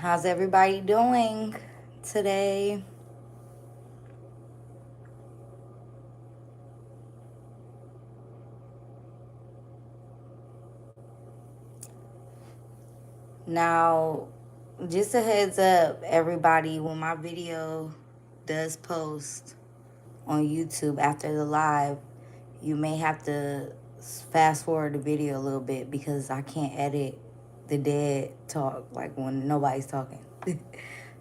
How's everybody doing today? Now, just a heads up, everybody, when my video does post on YouTube after the live, you may have to fast forward the video a little bit because I can't edit the dead talk, like when nobody's talking.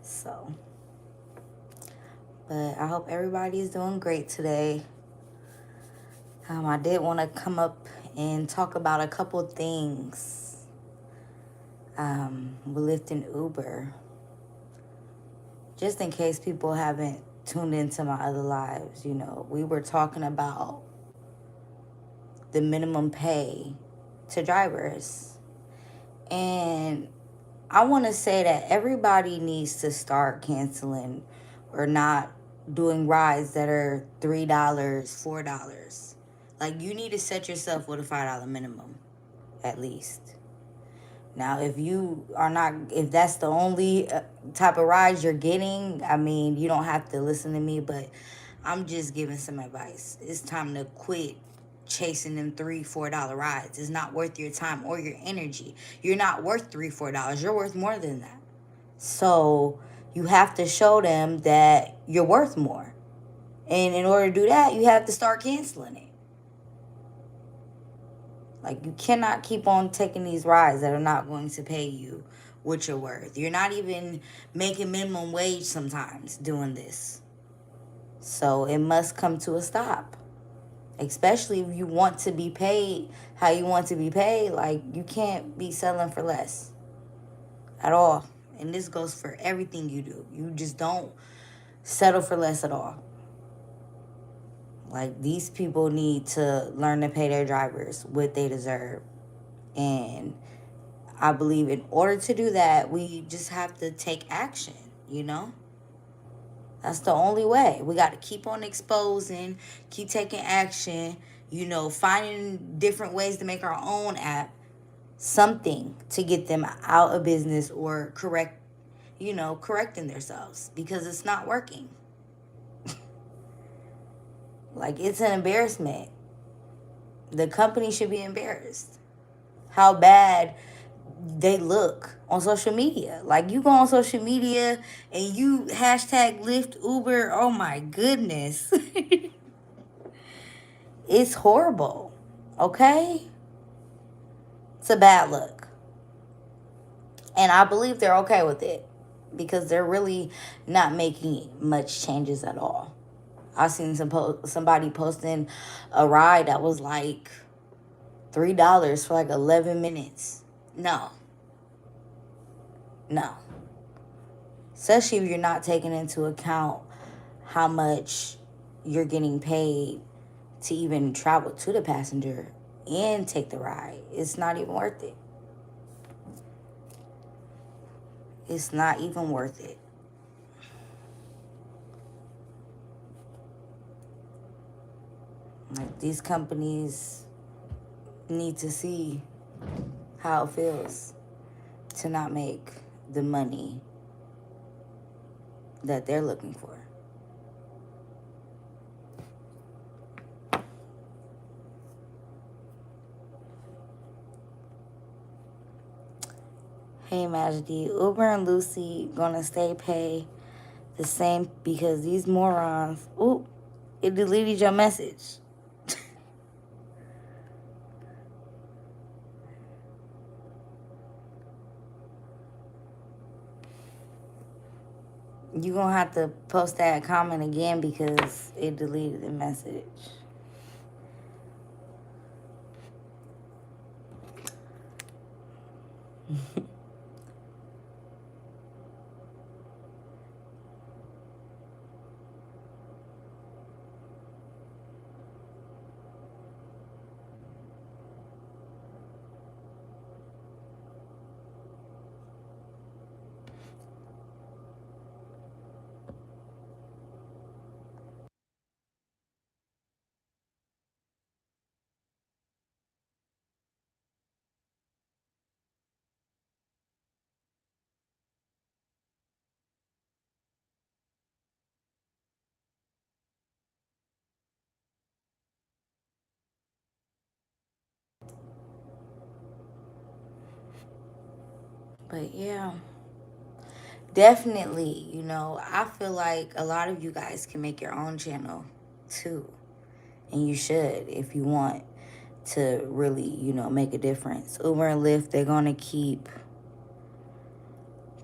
So, but I hope everybody is doing great today. I did want to come up and talk about a couple things with Lyft and Uber, just in case people haven't tuned into my other lives. We were talking about the minimum pay to drivers, and I want to say that everybody needs to start canceling or not doing rides that are $3, $4. Like, you need to set yourself with a $5 minimum at least. Now, if that's the only type of rides you're getting, I mean, you don't have to listen to me, but I'm just giving some advice. It's time to quit chasing them $3, $4 rides. It's not worth your time or your energy. You're not worth $3, $4. You're worth more than that. So you have to show them that you're worth more. And in order to do that, you have to start canceling it. Like, you cannot keep on taking these rides that are not going to pay you what you're worth. You're not even making minimum wage sometimes doing this. So it must come to a stop. Especially if you want to be paid how you want to be paid. Like, you can't be selling for less at all. And this goes for everything you do. You just don't settle for less at all. Like, these people need to learn to pay their drivers what they deserve. And I believe in order to do that, we just have to take action, you know? That's the only way. We got to keep on exposing, keep taking action, finding different ways to make our own app something to get them out of business or correcting themselves because it's not working. Like, it's an embarrassment. The company should be embarrassed. How bad they look on social media. Like, you go on social media and you hashtag Lyft, Uber. Oh my goodness. It's horrible. Okay? It's a bad look. And I believe they're okay with it because they're really not making much changes at all. I seen somebody posting a ride that was like $3 for like 11 minutes. No. No. Especially if you're not taking into account how much you're getting paid to even travel to the passenger and take the ride. It's not even worth it. It's not even worth it. Like, these companies need to see how it feels to not make the money that they're looking for. Hey, Majdi, Uber and Lucy gonna stay pay the same because these morons. Ooh, it deleted your message. You gonna have to post that comment again because it deleted the message. But yeah, definitely, I feel like a lot of you guys can make your own channel too. And you should if you want to really, make a difference. Uber and Lyft, they're going to keep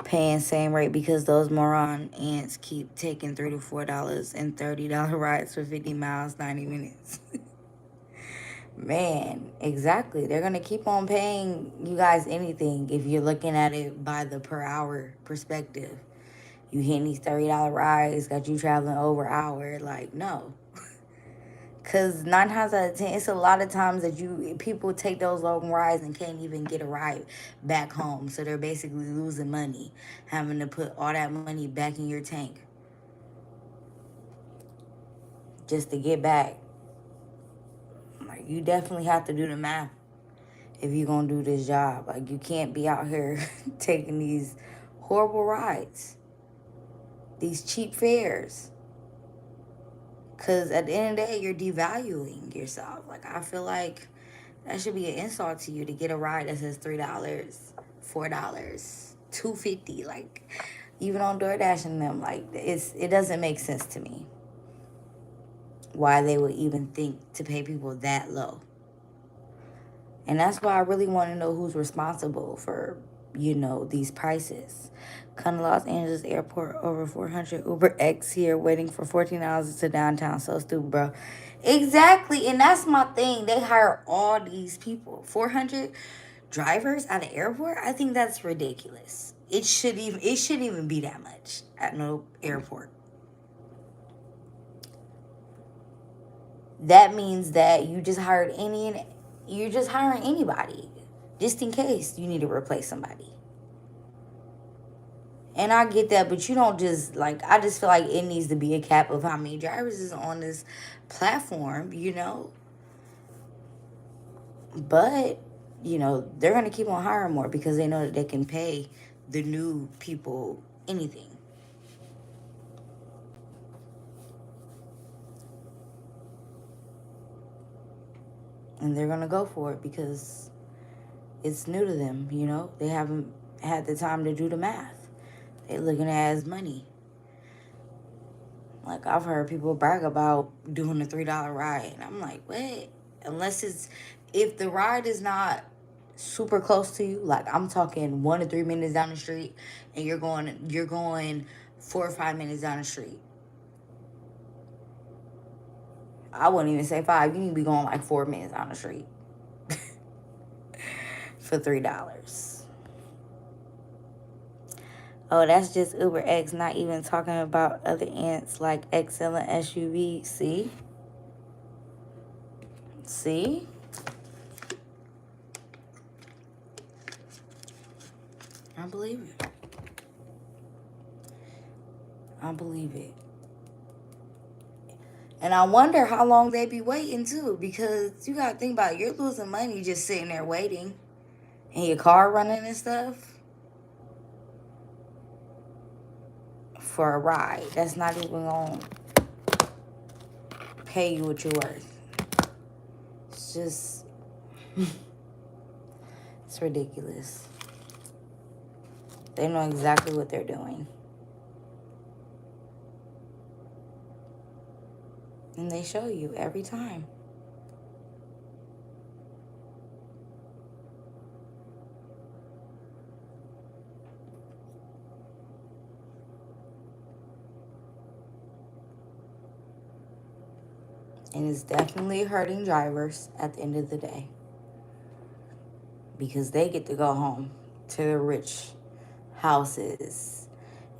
paying same rate because those moron ants keep taking $3 to $4 and $30 rides for 50 miles, 90 minutes. Man, exactly. They're going to keep on paying you guys anything if you're looking at it by the per hour perspective. You hitting these $30 rides, got you traveling over an hour. Like, no. Because 9 times out of 10, it's a lot of times that people take those long rides and can't even get a ride back home. So they're basically losing money, having to put all that money back in your tank just to get back. Like, you definitely have to do the math if you're going to do this job. Like, you can't be out here taking these horrible rides, these cheap fares. Because at the end of the day, you're devaluing yourself. Like, I feel like that should be an insult to you to get a ride that says $3, $4, $2.50. Like, even on DoorDash and them, like, it doesn't make sense to me why they would even think to pay people that low. And that's why I really want to know who's responsible for, these prices. Come to Los Angeles airport, over 400 Uber X here waiting for 14 hours to downtown. So stupid, bro. Exactly. And that's my thing. They hire all these people. 400 drivers at an airport? I think that's ridiculous. It shouldn't even be that much at no airport. That means that you're just hiring anybody just in case you need to replace somebody. And I get that, but you don't just, like, I just feel like it needs to be a cap of how many drivers is on this platform, But, they're going to keep on hiring more because they know that they can pay the new people anything. And they're going to go for it because it's new to them, They haven't had the time to do the math. They're looking at it as money. Like, I've heard people brag about doing a $3 ride. And I'm like, what? If the ride is not super close to you, like I'm talking 1 to 3 minutes down the street, and you're going 4 or 5 minutes down the street. I wouldn't even say 5. You need to be going like 4 minutes down the street for $3. Oh, that's just Uber X, not even talking about other ants like XL and SUV. See? I believe it. I believe it. And I wonder how long they be waiting too, because you gotta think about it, you're losing money just sitting there waiting, and your car running and stuff for a ride. That's not even gonna pay you what you're worth. It's just, it's ridiculous. They know exactly what they're doing. And they show you every time. And it's definitely hurting drivers at the end of the day, because they get to go home to their rich houses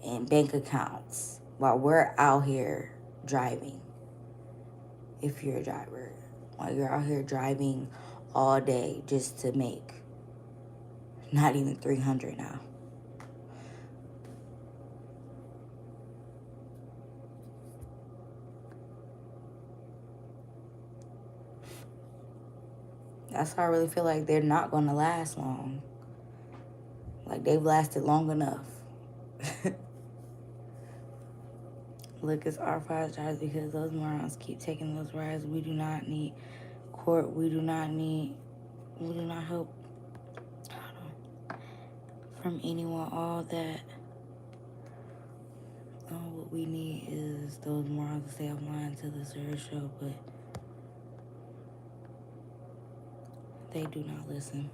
and bank accounts while we're out here driving. If you're a driver, while you're out here driving all day just to make not even 300 now. That's how I really feel like they're not going to last long. Like, they've lasted long enough. Look, it's our five drivers because those morons keep taking those rides. We do not need court. We do not hope from anyone all that. What we need is those morals to stay offline to the service show, but they do not listen.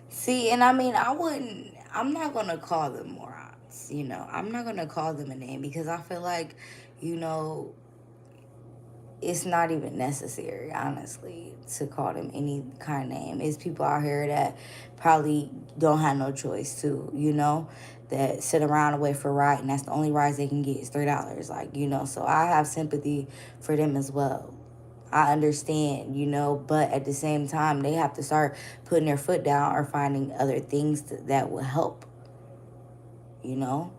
See, and I mean, I'm not going to call them morons, I'm not going to call them a name because I feel like, you know, it's not even necessary, honestly, to call them any kind of name. It's people out here that probably don't have no choice to, that sit around and wait for a ride, and that's the only rides they can get is $3. Like, so I have sympathy for them as well. I understand, but at the same time, they have to start putting their foot down or finding other things that will help, you know?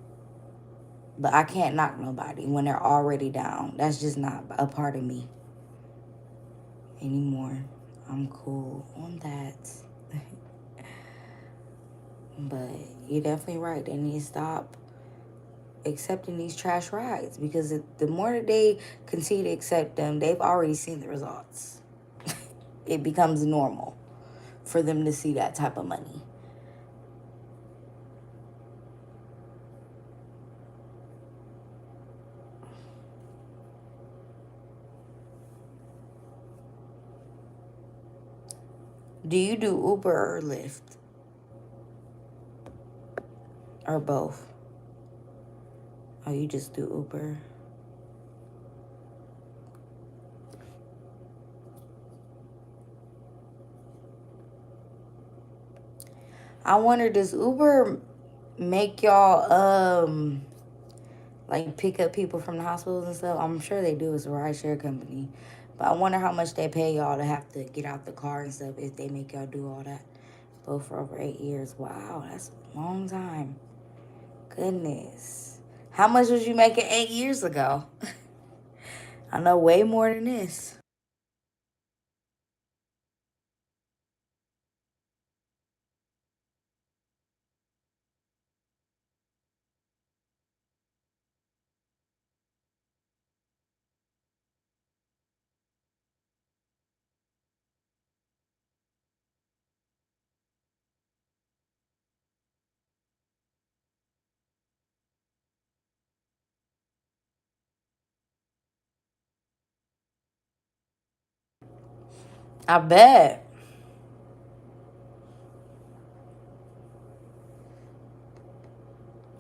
But I can't knock nobody when they're already down. That's just not a part of me anymore. I'm cool on that. But you're definitely right. They need to stop accepting these trash rides because the more that they continue to accept them, they've already seen the results. It becomes normal for them to see that type of money. Do you do Uber or Lyft? Or both? Or you just do Uber? I wonder, does Uber make y'all like pick up people from the hospitals and stuff? I'm sure they do. It's a rideshare company. But I wonder how much they pay y'all to have to get out the car and stuff if they make y'all do all that. Both for over 8 years. Wow, that's a long time. Goodness. How much was you making 8 years ago? I know way more than this. I bet.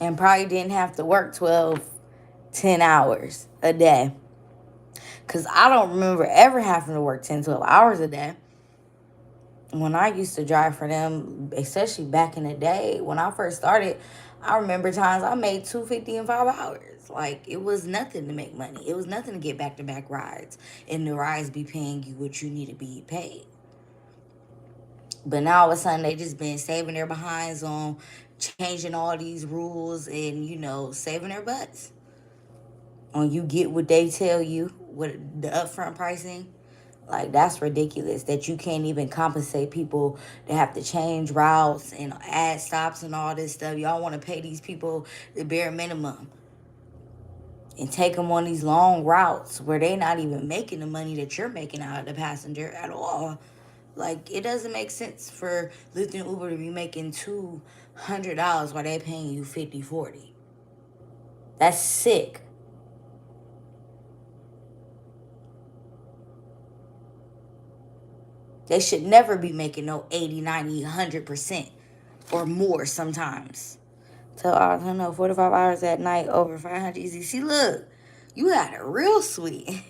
And probably didn't have to work 12, 10 hours a day. Because I don't remember ever having to work 10, 12 hours a day. When I used to drive for them, especially back in the day, when I first started, I remember times I made 250 in 5 hours. Like, it was nothing to make money. It was nothing to get back to back rides. And the rides be paying you what you need to be paid. But now all of a sudden they just been saving their behinds on changing all these rules and, saving their butts. On you get what they tell you with the upfront pricing. Like, that's ridiculous that you can't even compensate people that have to change routes and add stops and all this stuff. Y'all want to pay these people the bare minimum and take them on these long routes where they're not even making the money that you're making out of the passenger at all. Like, it doesn't make sense for Lyft and Uber to be making $200 while they're paying you 50, 40. That's sick. They should never be making no 80, 90, 100% or more sometimes. So, I don't know, 45 hours at night over 500 easy. See, look, you had it real sweet.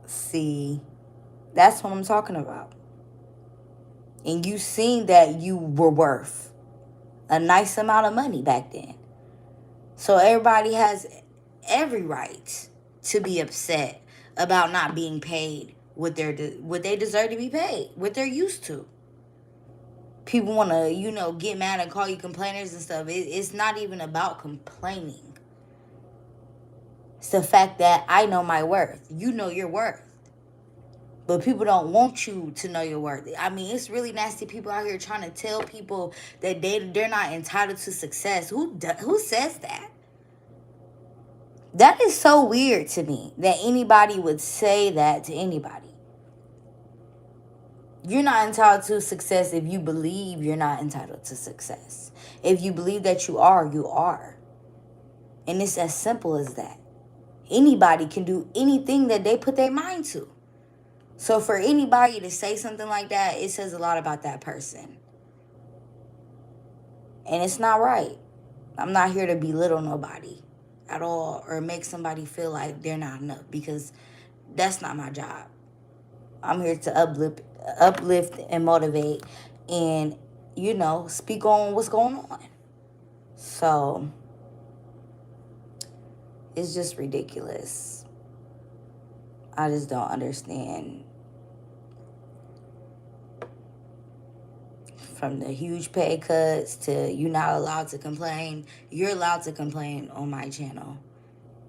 See, that's what I'm talking about. And you seen that you were worth a nice amount of money back then. So everybody has every right to be upset about not being paid what they deserve to be paid, what they're used to. People want to, get mad and call you complainers and stuff. It's not even about complaining. It's the fact that I know my worth. You know your worth. But people don't want you to know your worth. I mean, it's really nasty people out here trying to tell people that they're not entitled to success. Who says that? That is so weird to me that anybody would say that to anybody. You're not entitled to success if you believe you're not entitled to success. If you believe that you are, you are. And it's as simple as that. Anybody can do anything that they put their mind to. So for anybody to say something like that, it says a lot about that person. And it's not right. I'm not here to belittle nobody at all or make somebody feel like they're not enough, because that's not my job. I'm here to uplift and motivate and, speak on what's going on. So it's just ridiculous. I just don't understand. From the huge pay cuts to you not allowed to complain. You're allowed to complain on my channel.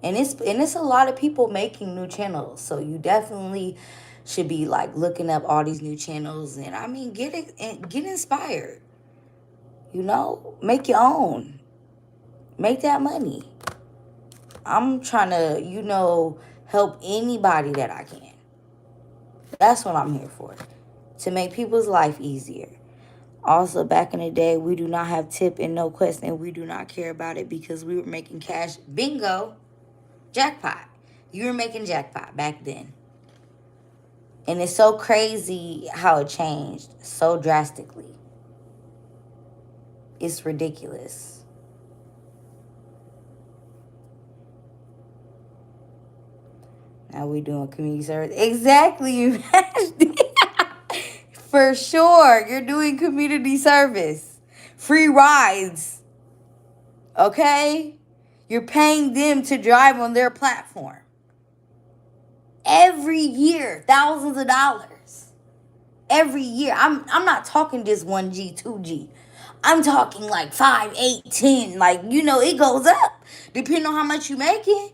And it's a lot of people making new channels. So you definitely should be like looking up all these new channels, and I mean get inspired. Make your own. Make that money. I'm trying to, help anybody that I can. That's what I'm here for. To make people's life easier. Also, back in the day, we do not have tip and no quest, and we do not care about it because we were making cash. Bingo. Jackpot. You were making jackpot back then. And it's so crazy how it changed so drastically. It's ridiculous. Now we doing community service. Exactly. For sure. You're doing community service. Free rides. Okay? You're paying them to drive on their platform. Every year, thousands of dollars. Every year. I'm not talking just 1G, 2G. I'm talking like 5, 8, 10. Like, it goes up. Depending on how much you're making.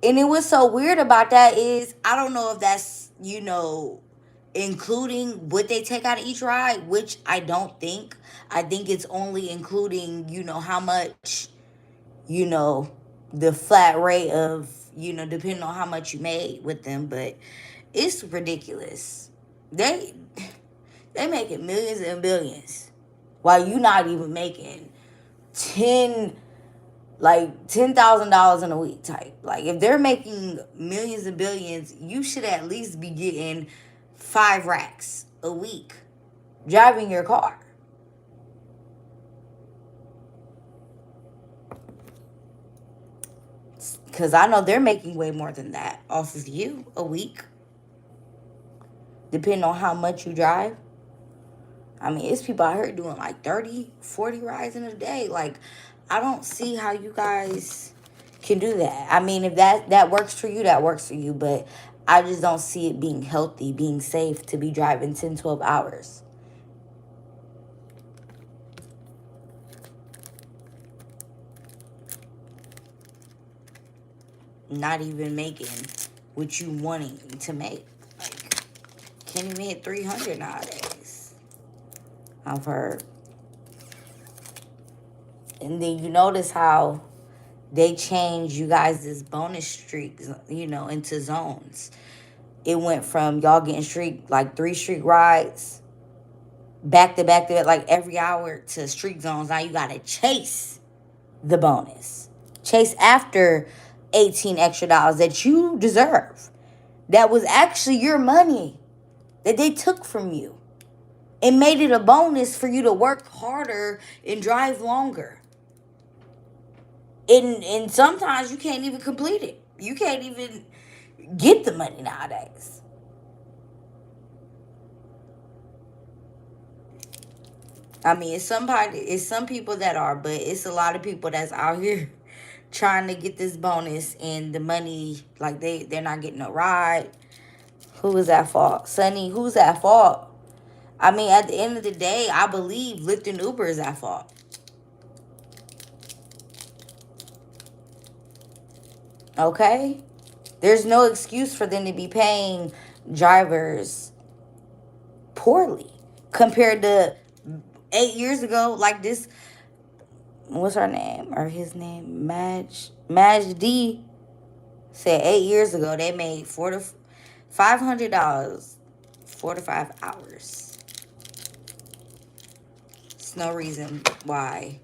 And it was so weird about that is, I don't know if that's, including what they take out of each ride, which I don't think. I think it's only including, how much, the flat rate of, depending on how much you made with them. But it's ridiculous. They making millions and billions while you not even making $10,000 in a week type. Like, if they're making millions and billions, you should at least be getting 5 racks a week driving your car. Because I know they're making way more than that off of you a week, depending on how much you drive. I mean, it's people out here doing like 30, 40 rides in a day. Like, I don't see how you guys can do that. I mean, if that works for you, that works for you. But I just don't see it being healthy, being safe to be driving 10, 12 hours. Not even making what you wanting to make. Like, can't even hit 300 nowadays. I've heard. And then you notice how they changed you guys' bonus streaks, into zones. It went from y'all getting like 3 streak rides back to back like every hour to streak zones. Now you gotta chase the bonus. Chase after 18 extra dollars that you deserve. That was actually your money that they took from you. It made it a bonus for you to work harder and drive longer. And sometimes you can't even complete it. You can't even get the money nowadays. I mean, it's some people that are, but it's a lot of people that's out here trying to get this bonus and the money, like they're not getting a ride. Who is at fault? Sonny, who's at fault? I mean, at the end of the day, I believe Lyft and Uber is at fault. Okay? There's no excuse for them to be paying drivers poorly compared to 8 years ago. Like this, what's her name? Or his name? Madge D said 8 years ago they made $500, 4 to 5 hours. There's no reason why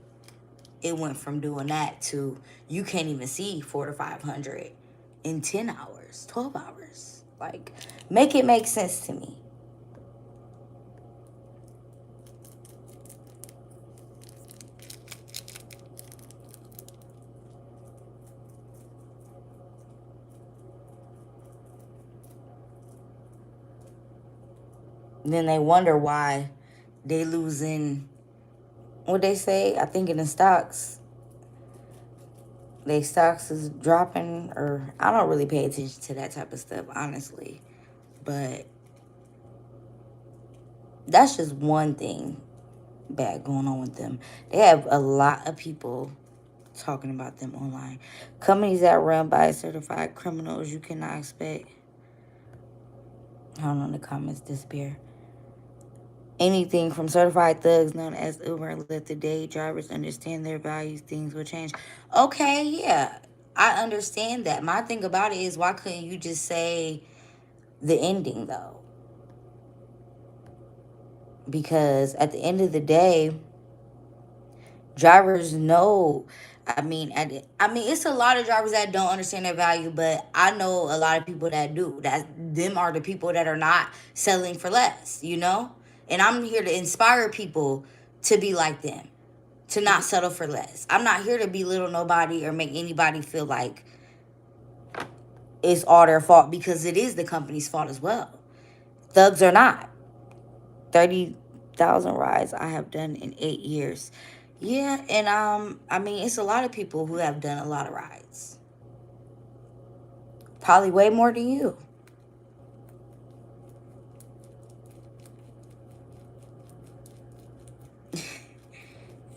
it went from doing that to you can't even see 4 to 500 in 10 hours, 12 hours. Like, make it make sense to me. Then they wonder why they losing, what they say, I think in the stocks, they stocks is dropping, or I don't really pay attention to that type of stuff, honestly. But that's just one thing bad going on with them. They have a lot of people talking about them online. Companies that run by certified criminals, you cannot expect. Hold on, the comments disappear. Anything from certified thugs known as Uber and Lyft. The day drivers understand their values, things will change. Okay, yeah, I understand that. My thing about it is, why couldn't you just say the ending though? Because at the end of the day, drivers know. I mean, it's a lot of drivers that don't understand their value, but I know a lot of people that do. That them are the people that are not selling for less, you know. And I'm here to inspire people to be like them, to not settle for less. I'm not here to belittle nobody or make anybody feel like it's all their fault, because it is the company's fault as well. Thugs are not. 30,000 rides I have done in 8 years. Yeah, and I mean, it's a lot of people who have done a lot of rides. Probably way more than you.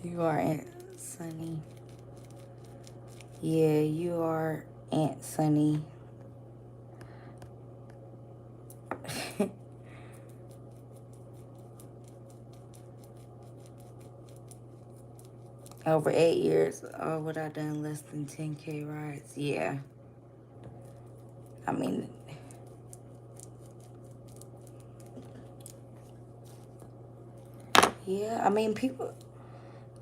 You are Aunt Sunny. Yeah, you are Aunt Sunny. Over 8 years, oh, what I done less than 10K rides. Yeah. I mean, yeah, I mean, people.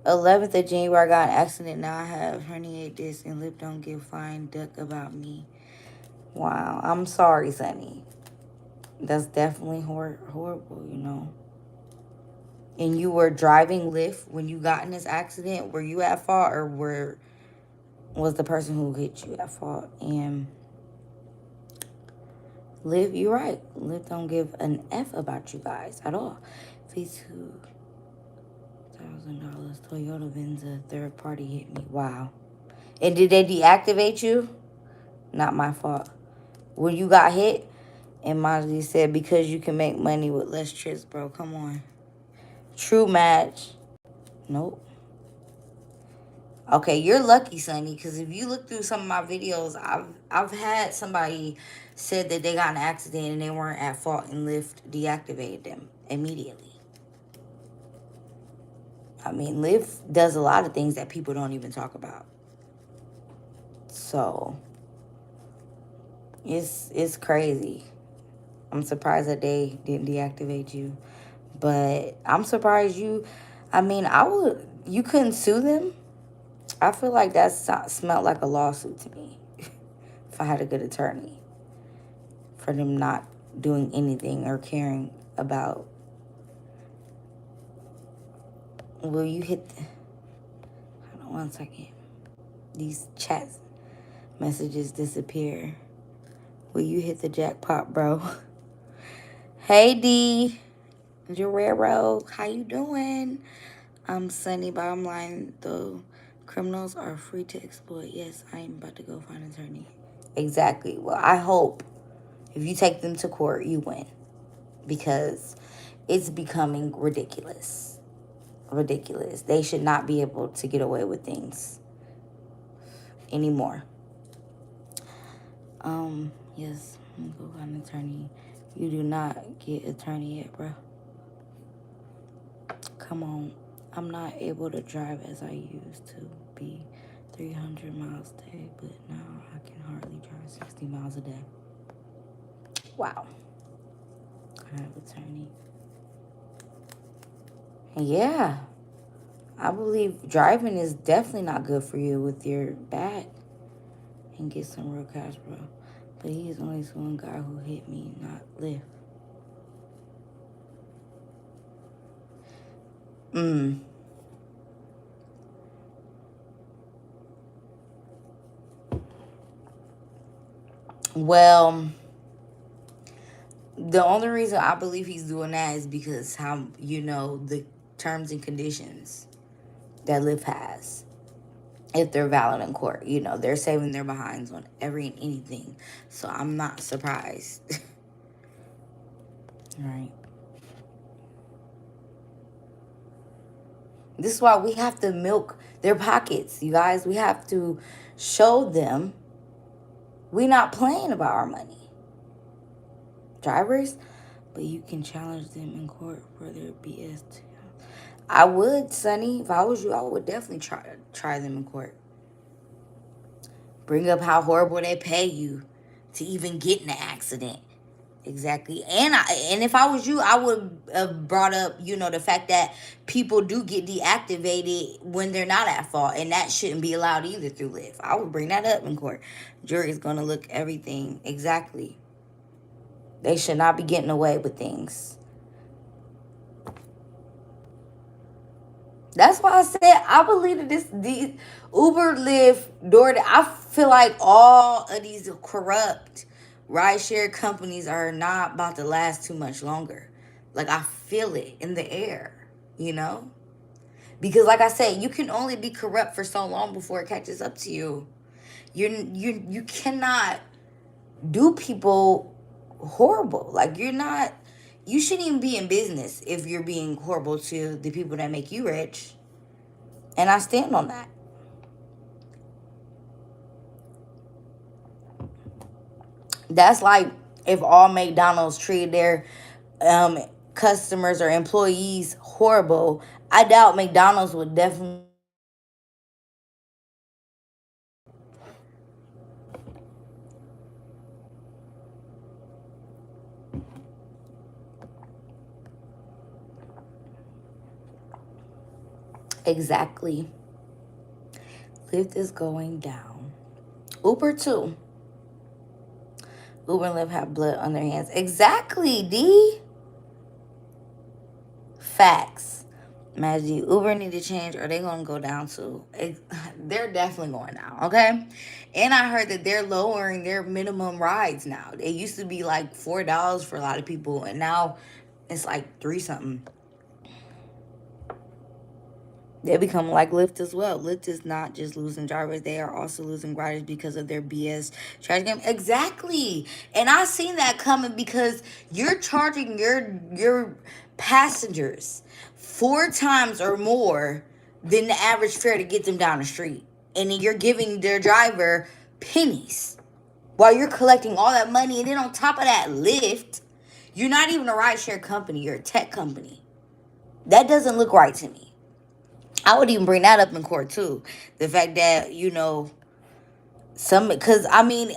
11th of January, I got an accident. Now I have herniated disc and lip don't give flying duck about me. Wow, I'm sorry, Sonny. That's definitely horrible, you know. And you were driving Lyft when you got in this accident. Were you at fault, or was the person who hit you at fault? And Lyft, you're right. Lyft don't give an F about you guys at all. $52,000 Toyota Venza third party hit me. Wow. And did they deactivate you? Not my fault. When you got hit, and Mosley said, because you can make money with less trips, bro. Come on. True match. Nope. Okay, you're lucky, Sonny, because if you look through some of my videos, I've had somebody said that they got in an accident and they weren't at fault, and Lyft deactivated them immediately. I mean, Lyft does a lot of things that people don't even talk about. So it's crazy. I'm surprised that they didn't deactivate you. But I'm surprised you, I mean, you couldn't sue them? I feel like that smelled like a lawsuit to me. If I had a good attorney. For them not doing anything or caring about. Will you hit hold on 1 second. These chat messages disappear. Will you hit the jackpot, bro? Hey, D. Jarrero, how you doing? I'm Sunny. Bottom line, though, criminals are free to exploit. Yes, I am about to go find an attorney. Exactly. Well, I hope if you take them to court, you win. Because it's becoming ridiculous. Ridiculous. They should not be able to get away with things anymore. Yes, I'm gonna go find an attorney. You do not get attorney yet, bro. Come on. I'm not able to drive as I used to be 300 miles a day, but now I can hardly drive 60 miles a day. Wow. I have attorney. Yeah. I believe driving is definitely not good for you with your back. And get some real cash, bro. But he's only one guy who hit me, not Lyft. Mm. Well, the only reason I believe he's doing that is because how, the terms and conditions that Lyft has. If they're valid in court, they're saving their behinds on every and anything. So I'm not surprised. Right. This is why we have to milk their pockets, you guys. We have to show them we not playing about our money. Drivers, but you can challenge them in court for their BS. I would, Sonny. If I was you, I would definitely try them in court. Bring up how horrible they pay you to even get in an accident. Exactly. And if I was you, I would have brought up, the fact that people do get deactivated when they're not at fault, and that shouldn't be allowed either through Lyft. I would bring that up in court. Jury's gonna look everything exactly. They should not be getting away with things. That's why I said I believe that these Uber, Lyft, DoorDash. I feel like all of these corrupt rideshare companies are not about to last too much longer. Like I feel it in the air, you know. Because like I said, you can only be corrupt for so long before it catches up to you. You cannot do people horrible. Like you're not. You shouldn't even be in business if you're being horrible to the people that make you rich. And I stand on that. That's like if all McDonald's treated their um, customers or employees horrible. I doubt McDonald's would definitely. Exactly. Lyft is going down. Uber too. Uber and Lyft have blood on their hands. Exactly, D. Facts. Imagine Uber need to change or they gonna go down too. They're definitely going down, okay? And I heard that they're lowering their minimum rides now. They used to be like $4 for a lot of people, and now it's like three something. They become like Lyft as well. Lyft is not just losing drivers; they are also losing riders because of their BS trash game. Exactly, and I seen that coming because you're charging your passengers 4 times or more than the average fare to get them down the street, and then you're giving their driver pennies while you're collecting all that money. And then on top of that, Lyft, you're not even a rideshare company; you're a tech company. That doesn't look right to me. I would even bring that up in court too. The fact that because I mean,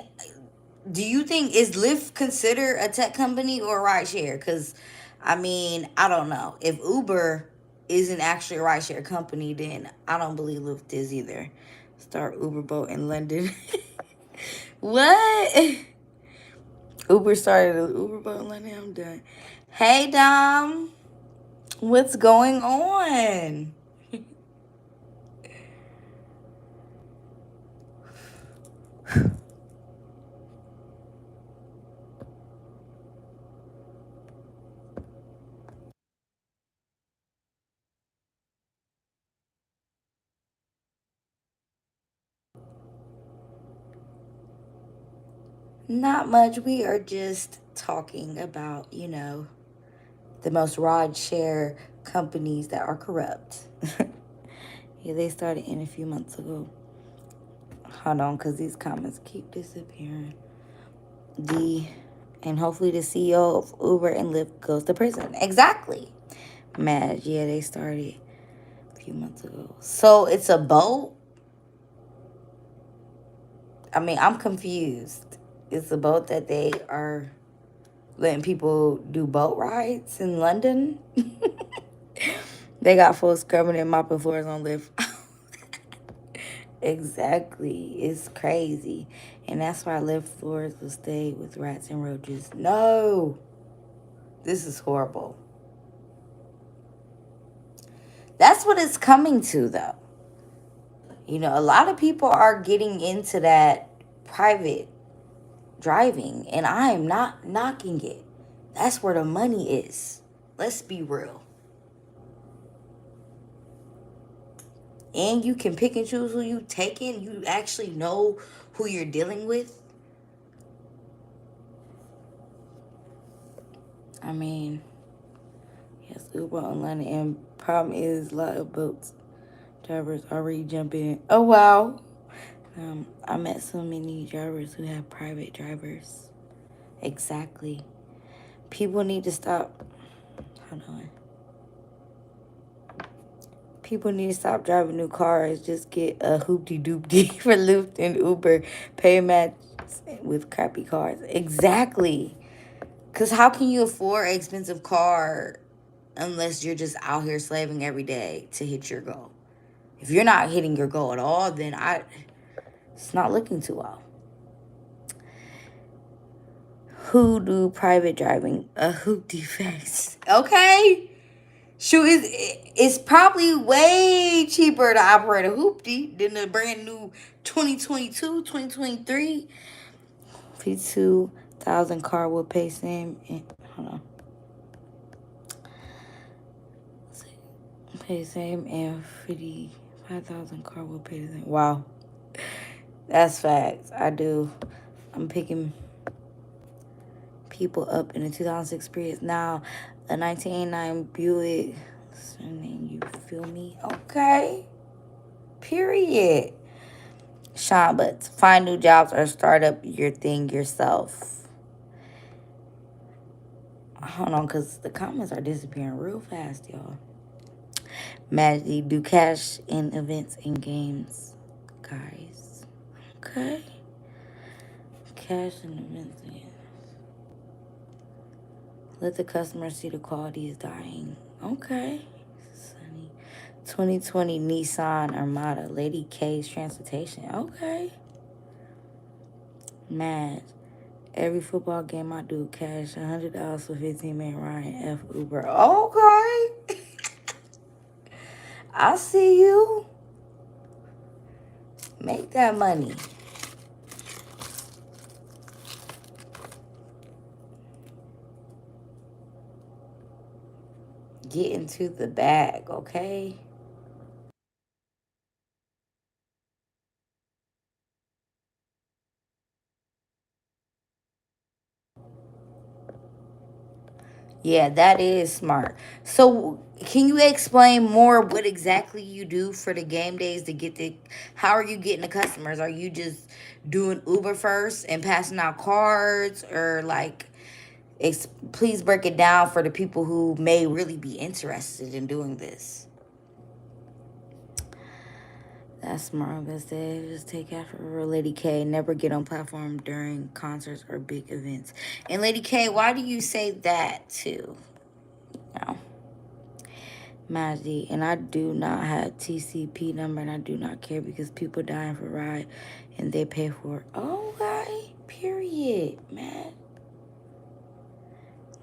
do you think is Lyft considered a tech company or a rideshare? Because I mean, I don't know. If Uber isn't actually a rideshare company, then I don't believe Lyft is either. Start Uber boat in London. What? Uber started an Uber boat in London. I'm done. Hey Dom, what's going on? Not much. We are just talking about, the most rod share companies that are corrupt. Yeah, they started in a few months ago. Hold on, because these comments keep disappearing. The and hopefully the CEO of Uber and Lyft goes to prison. Exactly. Mad. Yeah, they started a few months ago. So it's a boat. I mean, I'm confused. It's a boat that they are letting people do boat rides in London. They got full scrubbing and mopping floors on Lyft. Exactly. It's crazy. And that's why Lyft floors will stay with rats and roaches. No. This is horrible. That's what it's coming to, though. You know, a lot of people are getting into that private driving, and I am not knocking it. That's where the money is. Let's be real. And you can pick and choose who you take in. You actually know who you're dealing with. I mean, yes, Uber on London, and problem is a lot of boats drivers already jump in. Oh wow. I met so many drivers who have private drivers. Exactly. People need to stop. Hold on. People need to stop driving new cars. Just get a hoopty doopty for Lyft and Uber. Pay match with crappy cars. Exactly. Because how can you afford an expensive car unless you're just out here slaving every day to hit your goal? If you're not hitting your goal at all, then it's not looking too well. Who do private driving? A hoopty face. Okay. Shoot, it's probably way cheaper to operate a hoopty than a brand new 2022, 2023. 52,000 car will pay same. Hold on. Pay same and 55,000 car will pay the same. Wow. That's facts. I'm picking people up in the 2006 period. Now, a 1989 Buick. You feel me? Okay. Period. Sean, but find new jobs or start up your thing yourself. Hold on, because the comments are disappearing real fast, y'all. Maggie, do cash in events and games, guys. Okay. Cash in events and games. Let the customer see the quality is dying. Okay. Sunny. 2020 Nissan Armada. Lady K's Transportation. Okay. Mad. Every football game I do, cash $100 for 15-minute Ryan F Uber. Okay. I see you. Make that money. Get into the bag, okay? Yeah, that is smart. So, can you explain more what exactly you do for the game days to get the? How are you getting the customers? Are you just doing Uber first and passing out cards, or like, please break it down for the people who may really be interested in doing this. That's smart. Best day. Just take after Lady K. Never get on platform during concerts or big events. And Lady K, why do you say that too? No. Maggie, and I do not have TCP number, and I do not care because people dying for ride, and they pay for it. Okay, period, man.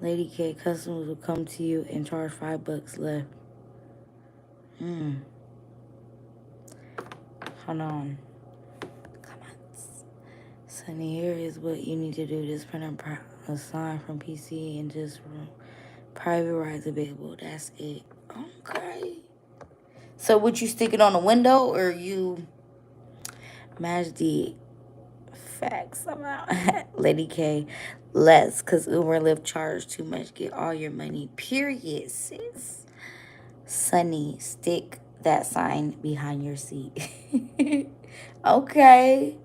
Lady K, customers will come to you and charge $5 left. Hold on. Comments. Sonny, here is what you need to do. Just print a sign from PC and just private rides available. That's it. Okay. So would you stick it on the window or you match the facts somehow? Lady K, less because Uber and Lyft charge too much. Get all your money. Period, sis. Sunny, stick that sign behind your seat. Okay.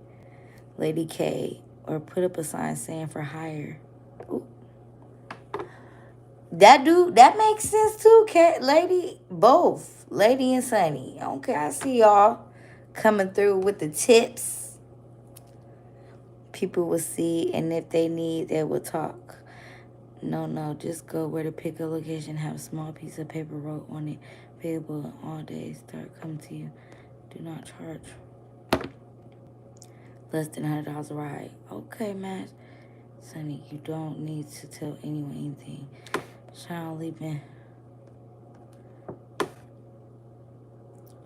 Lady K, or put up a sign saying for hire. Ooh. That makes sense too, cat lady. Both. Lady and Sunny. Okay, I see y'all coming through with the tips. People will see, and if they need, they will talk. No, just go where the pickup location have a small piece of paper wrote on it. Available all day. Start coming to you. Do not charge less than $100 a ride. Okay, Matt. Sonny, you don't need to tell anyone anything. Sean leaving,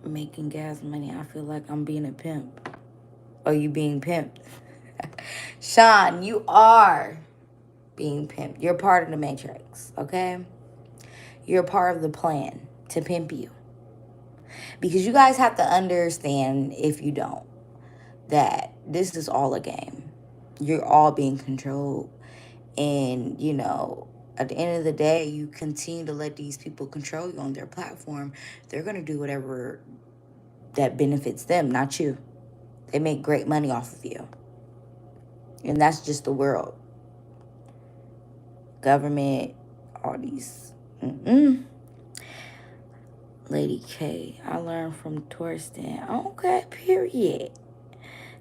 making gas money. I feel like I'm being a pimp. Are you being pimped? Sean, you are being pimped. You're part of the matrix, okay? You're part of the plan to pimp you. Because you guys have to understand, if you don't, that this is all a game. You're all being controlled. And, you know, at the end of the day, you continue to let these people control you on their platform. They're going to do whatever that benefits them, not you. They make great money off of you. And that's just the world. Government, all these. Lady K, I learned from Torsten. Okay, period.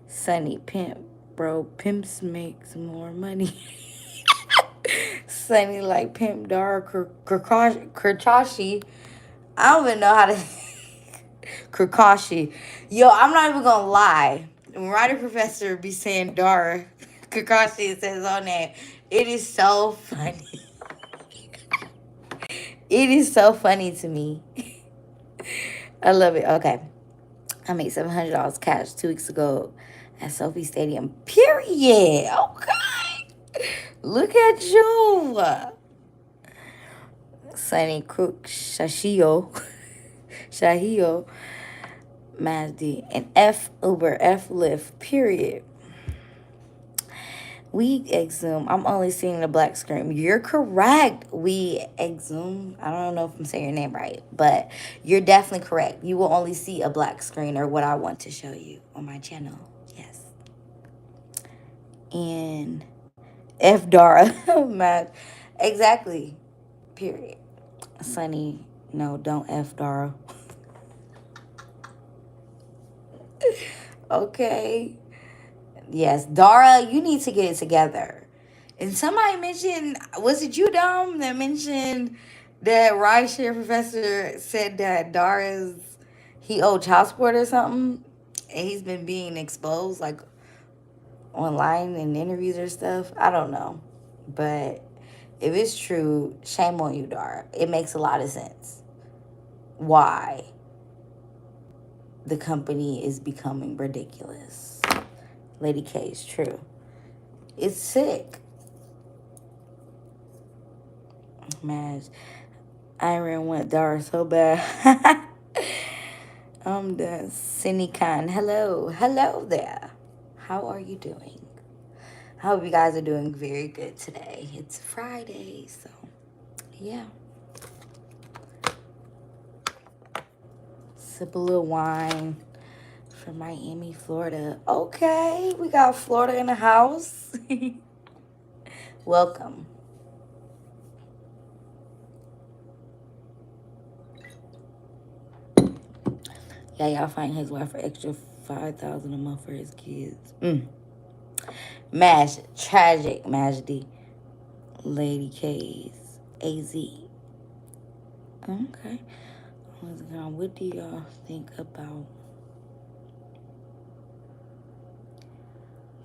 Sonny, pimp. Bro, pimps makes more money. Sonny like Pimp Dara Kirkashi. I don't even know how to... Kirkashi. Yo, I'm not even gonna lie. When Writer Professor be saying Dara Kirkashi says on that, it is so funny. It is so funny to me. I love it. Okay. I made $700 cash 2 weeks ago at Sophie Stadium. Period. Okay. Look at you. Sunny Crook Shahio. Mazdi. And F Uber. F Lyft. Period. We exhume. I'm only seeing the black screen. You're correct. We exhume. I don't know if I'm saying your name right, but you're definitely correct. You will only see a black screen or what I want to show you on my channel. Yes. And F Dara. Matt. Exactly. Period. Sunny. No, don't F Dara. Okay. Yes, Dara, you need to get it together. And somebody mentioned, was it you, Dom, that mentioned that rideshare professor said that he owed child support or something, and he's been being exposed, like, online in interviews or stuff? I don't know. But if it's true, shame on you, Dara. It makes a lot of sense why the company is becoming ridiculous. Lady K is true. It's sick. Man, Iron went Dara so bad. I'm the Sinicon. Hello there. How are you doing? I hope you guys are doing very good today. It's Friday, so yeah. Sip a little wine from Miami, Florida. Okay, we got Florida in the house. Welcome. Yeah, y'all find his wife for extra $5,000 a month for his kids. Tragic, Majdi. Lady K's AZ. Okay. What do y'all think about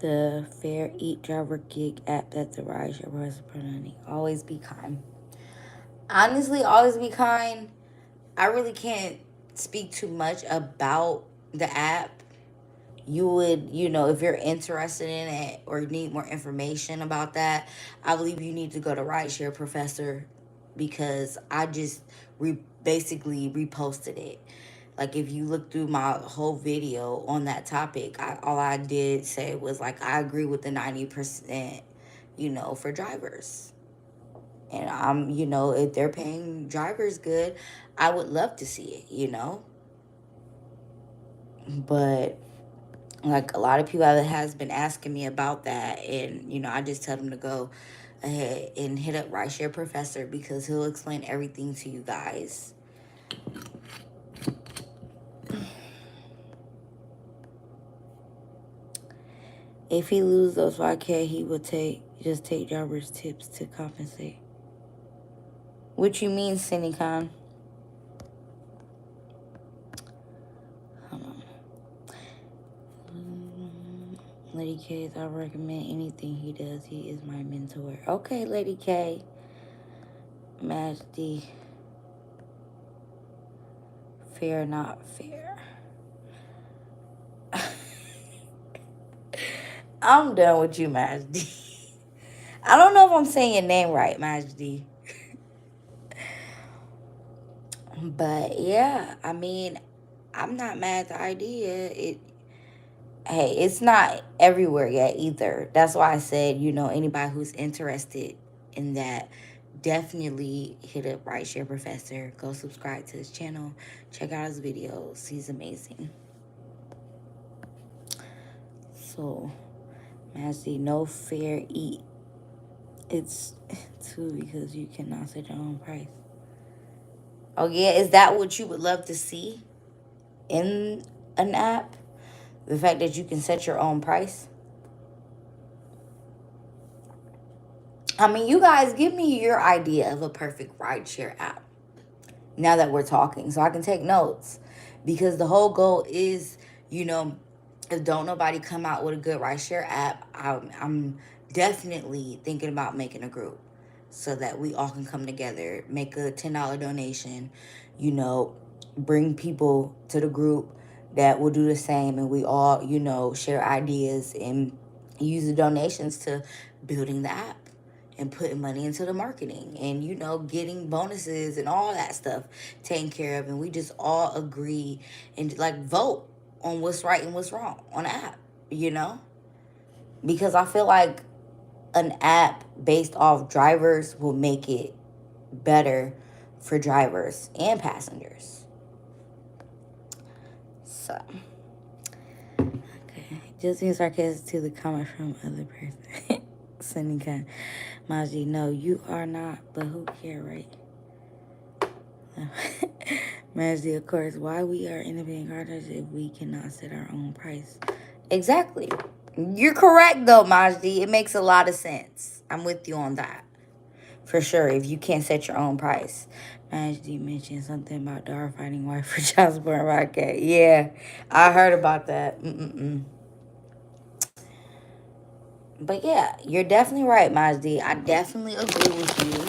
the Fair Eat Driver Gig app that the rideshare was running? Always be kind. Honestly, always be kind. I really can't speak too much about the app. You would, if you're interested in it or need more information about that, I believe you need to go to Rideshare Professor, because I just basically reposted it. Like, if you look through my whole video on that topic, all I did say was, like, I agree with the 90%, for drivers. And if they're paying drivers good, I would love to see it, But, like, a lot of people has been asking me about that. And, I just tell them to go ahead and hit up Rideshare Professor, because he'll explain everything to you guys. If he loses those 5K, he would just take driver's tips to compensate. What you mean, Cinecon? Hold on. Lady K, I recommend anything he does. He is my mentor. Okay, Lady K. Majdi. Fair, not fair. I'm done with you, Majdi. I don't know if I'm saying your name right, Majdi. But yeah, I mean, I'm not mad at the idea. Hey, it's not everywhere yet either. That's why I said, anybody who's interested in that, definitely hit up Rideshare Professor. Go subscribe to his channel. Check out his videos. He's amazing. So, Massey, no fair eat. It's too because you cannot set your own price. Oh yeah, is that what you would love to see in an app? The fact that you can set your own price? I mean, you guys, give me your idea of a perfect rideshare app now that we're talking so I can take notes. Because the whole goal is, if don't nobody come out with a good rideshare app, I'm definitely thinking about making a group so that we all can come together, make a $10 donation, bring people to the group that will do the same, and we all, share ideas and use the donations to building the app and putting money into the marketing and, getting bonuses and all that stuff taken care of. And we just all agree and like vote on what's right and what's wrong on the app, because I feel like an app based off drivers will make it better for drivers and passengers. So, okay. Just being sarcastic to the comment from other person. Sending kind. Maji, no, you are not, but who care, right? Maji, of course, why we are independent contractors if we cannot set our own price? Exactly. You're correct, though, Majdi. It makes a lot of sense. I'm with you on that. For sure, if you can't set your own price. Majdi mentioned something about Dara fighting wife for child support and Rocket. Yeah, I heard about that. But yeah, you're definitely right, Majdi. I definitely agree with you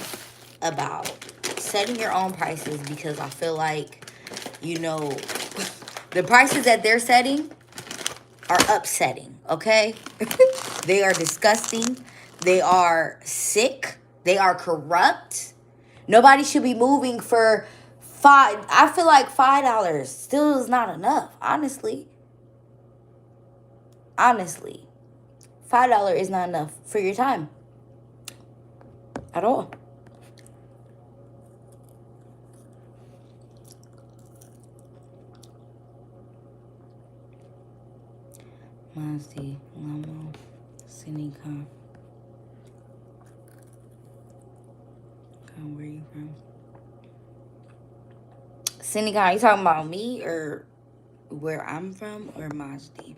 about setting your own prices because I feel like, the prices that they're setting are upsetting, okay? They are disgusting. They are sick. They are corrupt. Nobody should be moving for I feel like $5 still is not enough, honestly. Honestly. $5 is not enough for your time. At all. Mazdi, Lamo, Sinica. Where are you from? Sinica, are you talking about me or where I'm from or Majdi?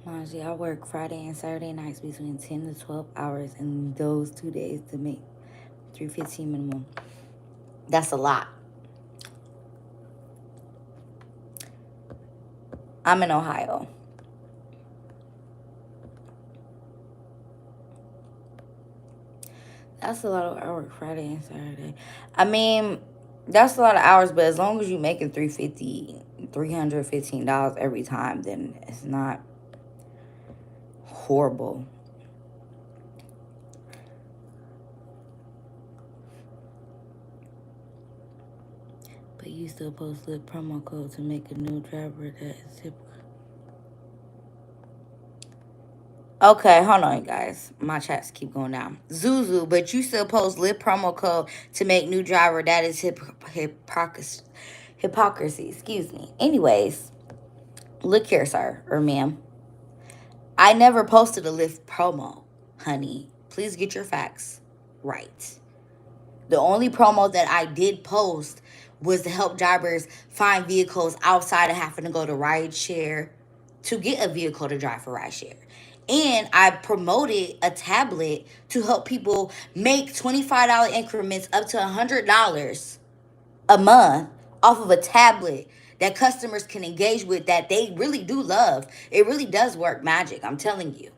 Majdi, I work Friday and Saturday nights between 10 to 12 hours in those 2 days to make $3.15 minimum. That's a lot. I'm in Ohio. That's a lot of hours, Friday and Saturday. I mean, that's a lot of hours, but as long as you're making $315 every time, then it's not horrible. But you still post the promo code to make a new driver that is typical. Okay, hold on, guys. My chats keep going down. Zuzu, but you still post Lyft promo code to make new driver. That is hypocrisy. Excuse me. Anyways, look here, sir or ma'am. I never posted a Lyft promo, honey. Please get your facts right. The only promo that I did post was to help drivers find vehicles outside of having to go to rideshare to get a vehicle to drive for rideshare. And I promoted a tablet to help people make $25 increments up to $100 a month off of a tablet that customers can engage with, that they really do love. It really does work magic, I'm telling you.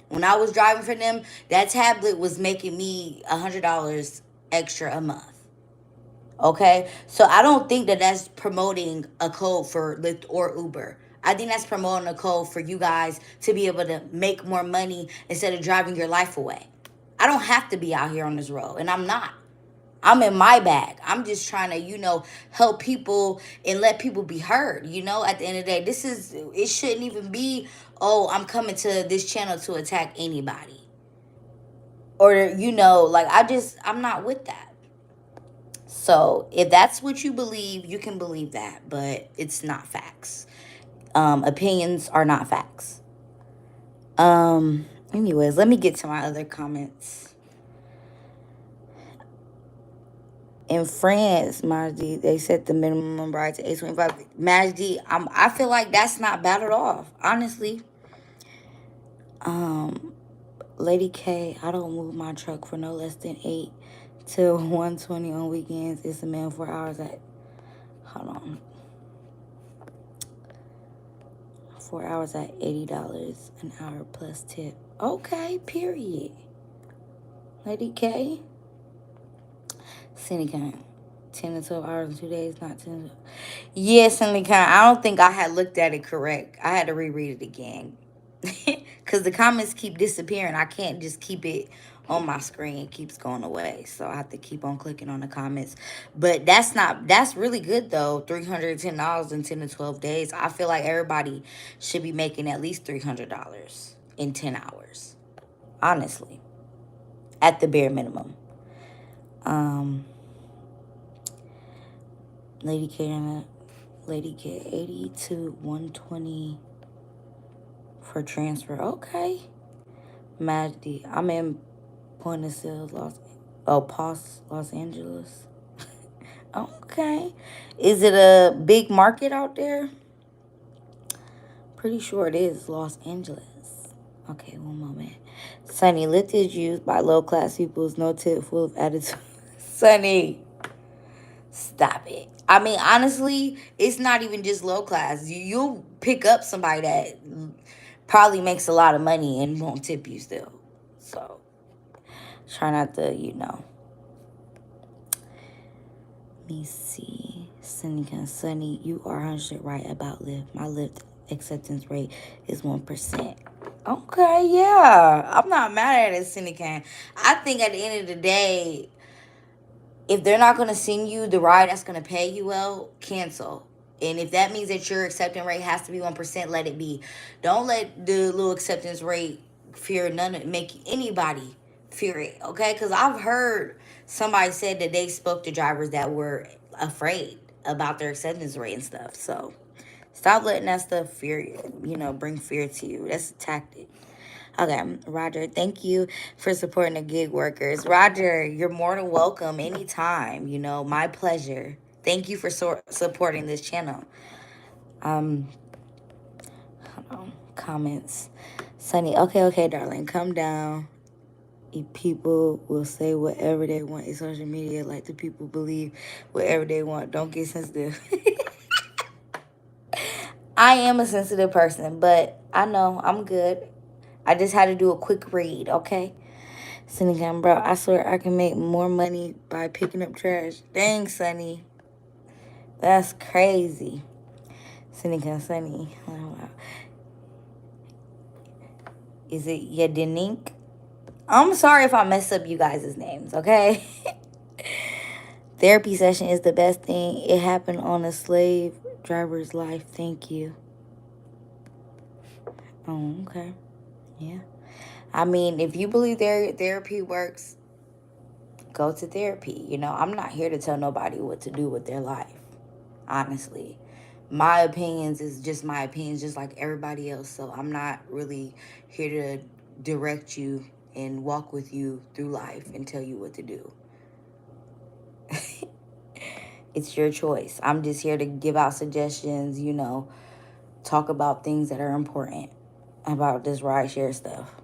When I was driving for them, that tablet was making me $100 extra a month. Okay, so I don't think that that's promoting a code for Lyft or Uber. I think that's promoting a code for you guys to be able to make more money instead of driving your life away. I don't have to be out here on this road, and I'm not. I'm in my bag. I'm just trying to, help people and let people be heard. At the end of the day, it shouldn't even be, oh, I'm coming to this channel to attack anybody. Or, I'm not with that. So if that's what you believe, you can believe that, but it's not facts. Opinions are not facts. Anyways, let me get to my other comments. In France, Majdi, they set the minimum ride to 825. Majdi, I feel like that's not bad at all, honestly. Lady K, I don't move my truck for no less than 8 to 120 on weekends. It's a man 4 hours at, hold on, 4 hours at $80 an hour plus tip. Okay, period. Lady K. Cindy 10 to 12 hours in 2 days, not 10. Yes, Cindy I don't think I had looked at it correct. I had to reread it again. Because the comments keep disappearing. I can't just keep it on my screen. It keeps going away. So I have to keep on clicking on the comments. But that's really good, though. $310 in 10 to 12 days. I feel like everybody should be making at least $300 in 10 hours. Honestly. At the bare minimum. Lady K, 80 to 120 for transfer. Okay. Majdi, I'm in Point of Sale, Los Angeles. Okay. Is it a big market out there? Pretty sure it is Los Angeles. Okay, one moment. Sunny, Lyft is used by low-class people who's no tip, full of attitude. Sunny, stop it. I mean, honestly, it's not even just low class. You'll pick up somebody that probably makes a lot of money and won't tip you still. So, try not to, Let me see. Sunny, you are 100 right about Lyft. My Lyft acceptance rate is 1%. Okay, yeah. I'm not mad at it, Cindy Can. I think at the end of the day, if they're not going to send you the ride that's going to pay you well, cancel. And if that means that your acceptance rate has to be 1%, let it be. Don't let the little acceptance rate make anybody fear it, okay? Because I've heard somebody said that they spoke to drivers that were afraid about their acceptance rate and stuff. So stop letting that stuff bring fear to you. That's a tactic. Okay, Roger, thank you for supporting the gig workers. Roger, you're more than welcome anytime. My pleasure. Thank you for supporting this channel. Hold on. Comments. Sunny, okay, darling, come down. People will say whatever they want in social media, like the people believe whatever they want. Don't get sensitive. I am a sensitive person, but I know I'm good. I just had to do a quick read, okay? Sunny Cam, bro, I swear I can make more money by picking up trash. Dang, Sunny. That's crazy. Sunny Cam, Sunny. Is it Yadinink? I'm sorry if I mess up you guys' names, okay? Therapy session is the best thing. It happened on a slave driver's life. Thank you. Oh, okay. Yeah. I mean, if you believe therapy works, go to therapy. I'm not here to tell nobody what to do with their life. Honestly. My opinions is just my opinions, just like everybody else. So I'm not really here to direct you and walk with you through life and tell you what to do. It's your choice. I'm just here to give out suggestions, talk about things that are important. about this rideshare stuff.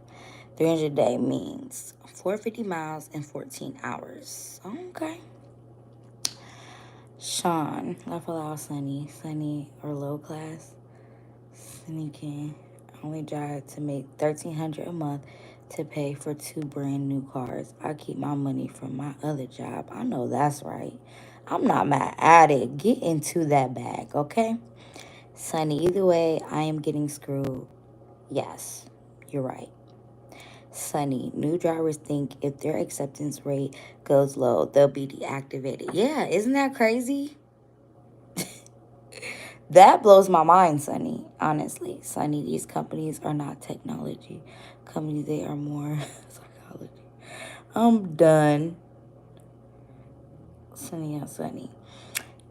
300 a day means 450 miles in 14 hours. Okay. Sean, laugh aloud, Sunny. Sunny or low class. Sunny can only drive to make 1,300 a month to pay for two brand new cars. I keep my money from my other job. I know that's right. I'm not mad at it. Get into that bag, okay? Sunny, either way, I am getting screwed. Yes, you're right. Sunny, new drivers think if their acceptance rate goes low, they'll be deactivated. Yeah, isn't that crazy? That blows my mind, Sunny. Honestly, Sunny, these companies are not technology companies. They are more psychology. I'm done. Sunny, yeah, Sunny.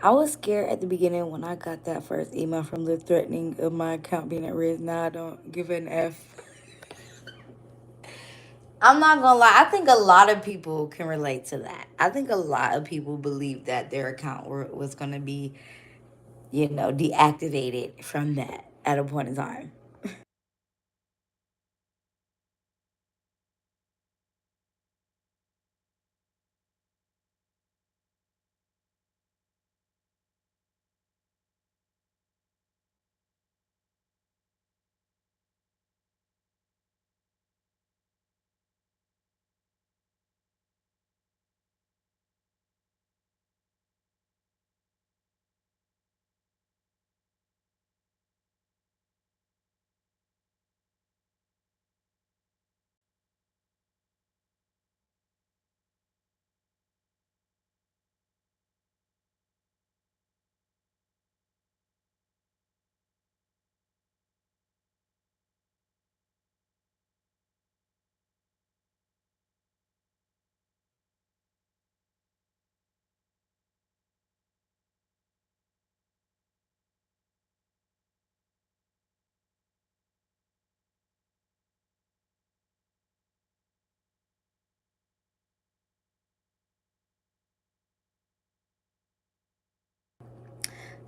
I was scared at the beginning when I got that first email from Lyft threatening of my account being at risk. Now I don't give an F. I'm not gonna lie. I think a lot of people can relate to that. I think a lot of people believe that their account was gonna be, deactivated from that at a point in time.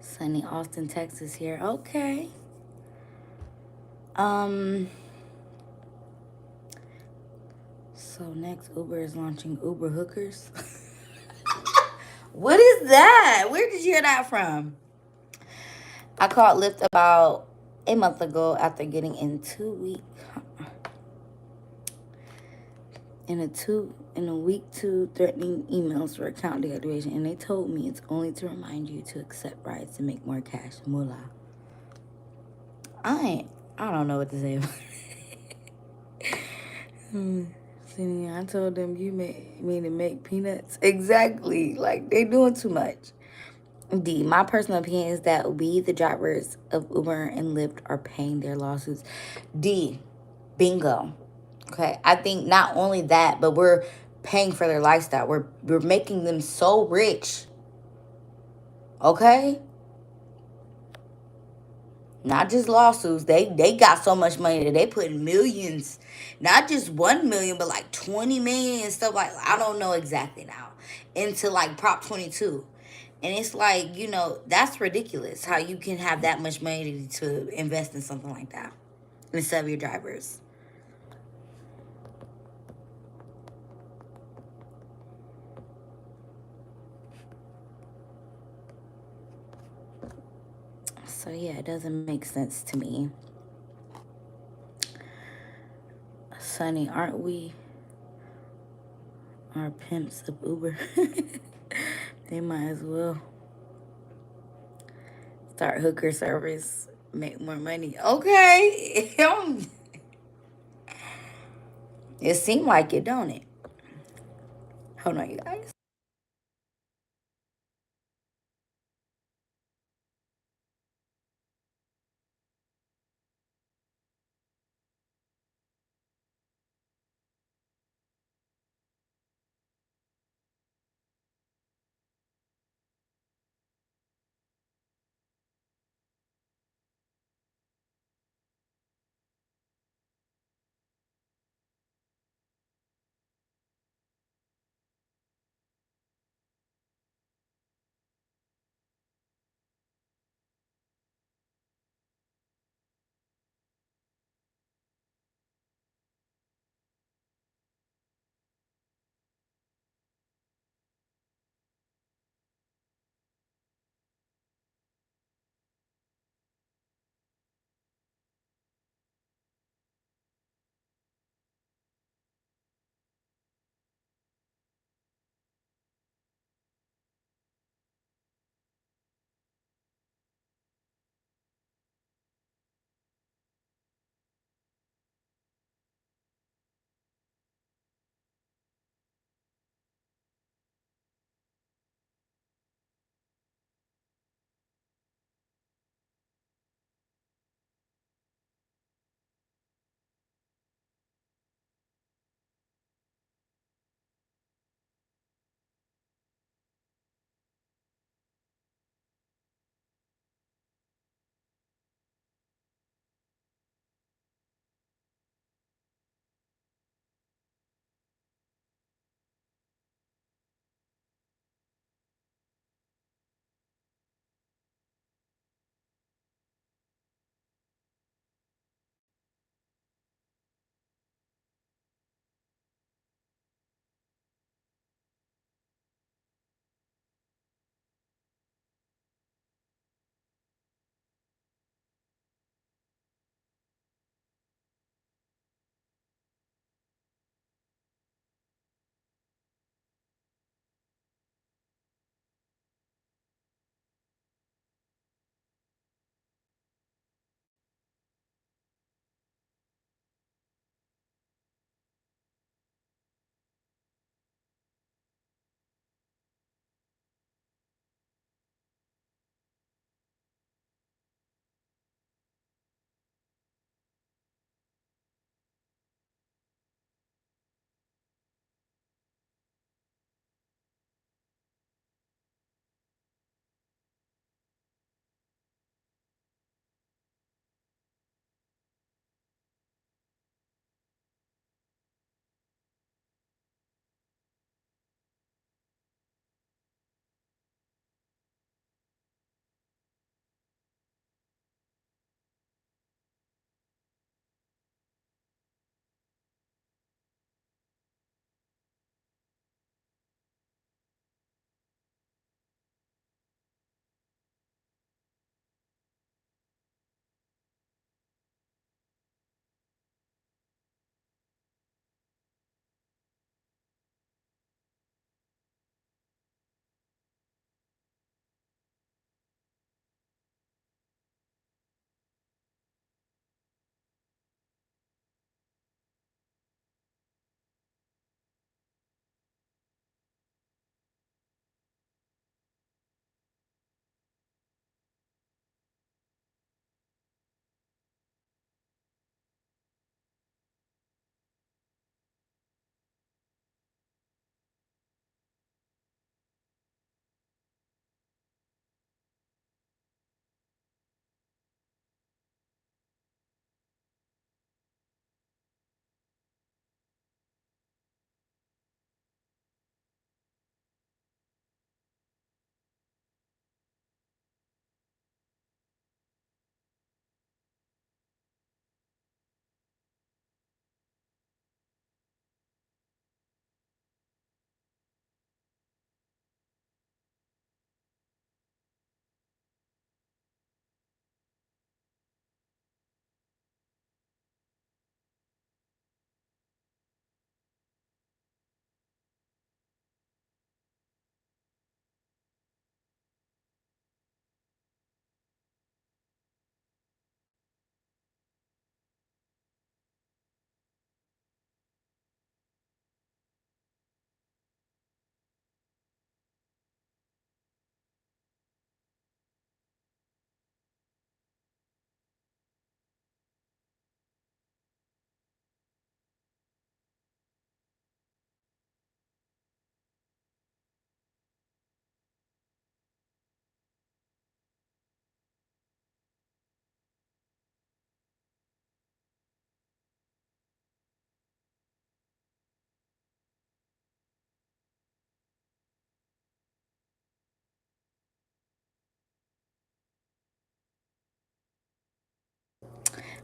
Sunny Austin, Texas here. Okay. Um. So next, Uber is launching Uber hookers. What is that? Where did you hear that from? I called Lyft about a month ago after getting in a week two threatening emails for account deactivation, and they told me it's only to remind you to accept rides to make more cash. Moolah. I don't know what to say about it. See, I told them you made me to make peanuts. Exactly. Like they doing too much. D, my personal opinion is that we, the drivers of Uber and Lyft, are paying their lawsuits. D, bingo. Okay, I think not only that, but we're paying for their lifestyle. We're making them so rich. Okay, not just lawsuits. They got so much money that they put millions, not just 1 million, but like 20 million and stuff like I don't know exactly now into like Prop 22. And it's like, that's ridiculous how you can have that much money to invest in something like that instead of your drivers. So yeah, it doesn't make sense to me. Sonny, aren't we our pimps of Uber? They might as well start hooker service, make more money. Okay. It seemed like it, don't it? Hold on, you guys.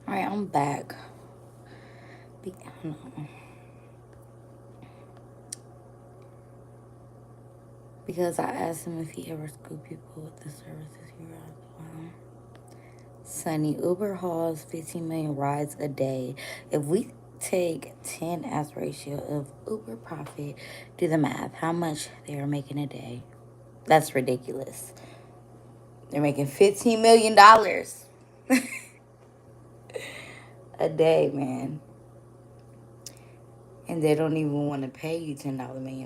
All right, I'm back. Hold on. Because I asked him if he ever scooped people with the services he runs. Wow. Sonny, Uber hauls 15 million rides a day. If we take 10 as ratio of Uber profit, do the math. How much they are making a day? That's ridiculous. They're making $15 million a day, man. And they don't even want to pay you $10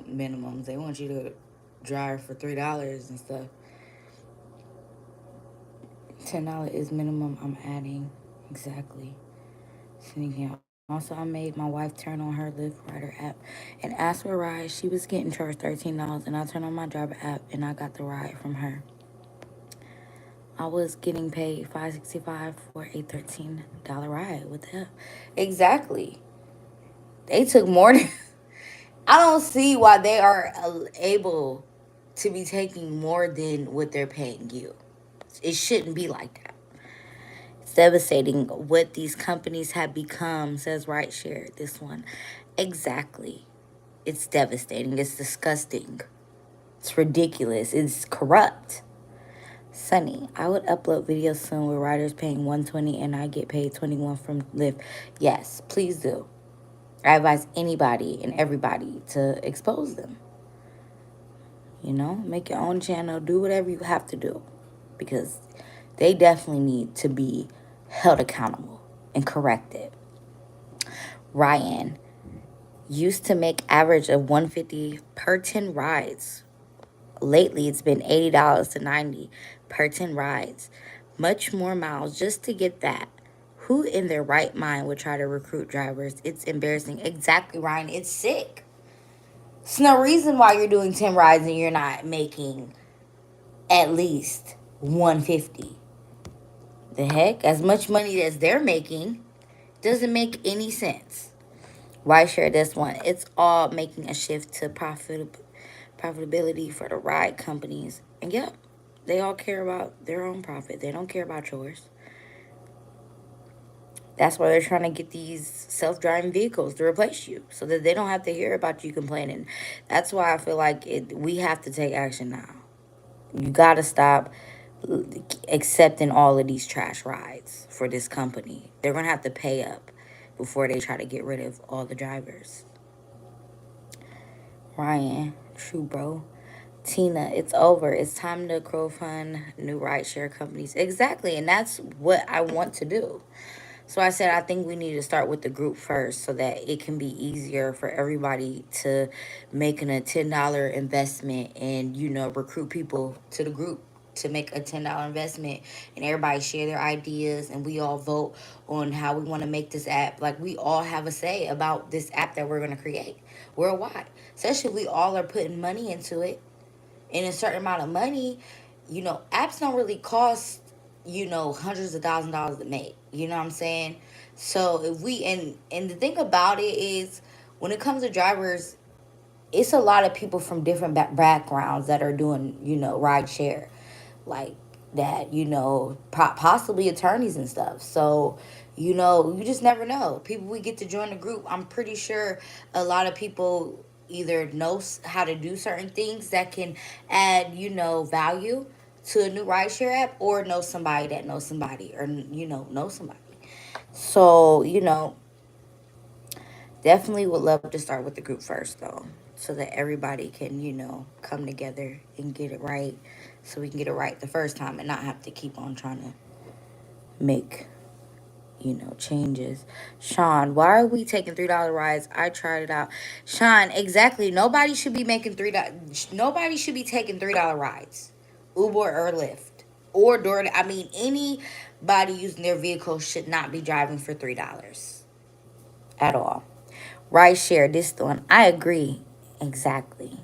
minimums. They want you to drive for $3 and stuff. $10 is minimum I'm adding. Exactly. Also, I made my wife turn on her Lyft Rider app and asked for a ride. She was getting charged $13, and I turned on my driver app and I got the ride from her. I was getting paid $5.65 for a $13 ride. What the hell? Exactly. They took more than. I don't see why they are able to be taking more than what they're paying you. It shouldn't be like that. It's devastating what these companies have become, says Rideshare. This one. Exactly. It's devastating. It's disgusting. It's ridiculous. It's corrupt. Sunny, I would upload videos soon with riders paying 120 and I get paid 21 from Lyft. Yes, please do. I advise anybody and everybody to expose them. You know, make your own channel, do whatever you have to do. Because they definitely need to be held accountable and corrected. Ryan used to make average of 150 per 10 rides. Lately, it's been $80 to 90 per 10 rides. Much more miles just to get that. Who in their right mind would try to recruit drivers? It's embarrassing. Exactly, Ryan. It's sick. There's no reason why you're doing 10 rides and you're not making at least 150. The heck? As much money as they're making doesn't make any sense. Why share this one? It's all making a shift to profitability for the ride companies. And yep, they all care about their own profit. They don't care about yours. That's why they're trying to get these self-driving vehicles to replace you so that they don't have to hear about you complaining. That's why I feel like we have to take action now. You got to stop accepting all of these trash rides for this company. They're going to have to pay up before they try to get rid of all the drivers. Ryan, true, bro. Tina, it's over. It's time to crowdfund new rideshare companies. Exactly, and that's what I want to do. So I said I think we need to start with the group first so that it can be easier for everybody to making a $10 investment and, you know, recruit people to the group to make a $10 investment and everybody share their ideas and we all vote on how we want to make this app. Like we all have a say about this app that we're going to create worldwide. Especially if we all are putting money into it in a certain amount of money, you know, apps don't really cost, you know, hundreds of $1,000s to make. You know what I'm saying? So if we and the thing about it is when it comes to drivers, it's a lot of people from different backgrounds that are doing, you know, ride share like that, you know, possibly attorneys and stuff. So, you know, you just never know. People we get to join the group, I'm pretty sure a lot of people either know how to do certain things that can add, you know, value to a new rideshare app or know somebody that knows somebody or, you know somebody. So, you know, definitely would love to start with the group first, though, so that everybody can, you know, come together and get it right so we can get it right the first time and not have to keep on trying to make, you know, changes. Sean, why are we taking $3 rides? I tried it out. Sean, exactly. Nobody should be making $3. Nobody should be taking $3 rides, Uber or Lyft or Door. I mean, anybody using their vehicle should not be driving for $3 at all. Right share this one. I agree. Exactly.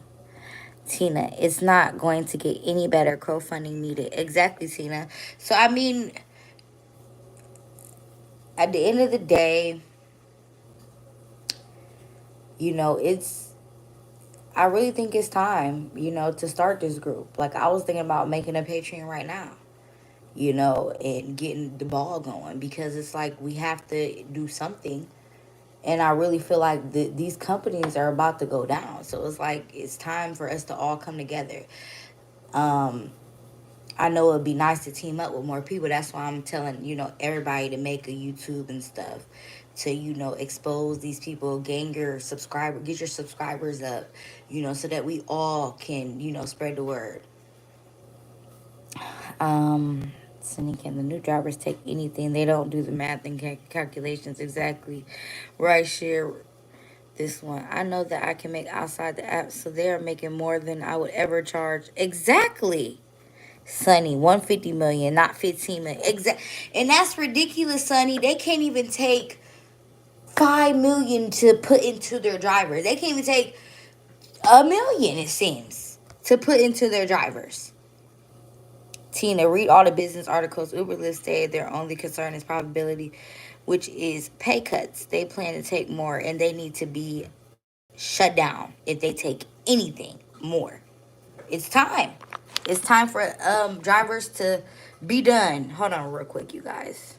Tina, it's not going to get any better. Crowdfunding needed. Exactly, Tina. So I mean, at the end of the day, you know, I really think it's time, you know, to start this group. Like I was thinking about making a Patreon right now. and getting the ball going, because it's like we have to do something. And I really feel like these companies are about to go down. So it's like it's time for us to all come together. Um, I know it'd be nice to team up with more people. That's why I'm telling, everybody to make a YouTube and stuff to, expose these people, gain your subscriber, get your subscribers up, so that we all can, spread the word. Cindy, can the new drivers take anything? They don't do the math and calculations exactly. Right, share this one. I know that I can make outside the app, so they're making more than I would ever charge. Exactly. Sonny, 150 million, not 15 million. Exact, and that's ridiculous, Sonny. They can't even take 5 million to put into their drivers. They can't even take 1 million, it seems, to put into their drivers. Tina, read all the business articles. Uber Lyft say their only concern is probability, which is pay cuts. They plan to take more, and they need to be shut down if they take anything more. It's time. It's time for drivers to be done. Hold on real quick, you guys.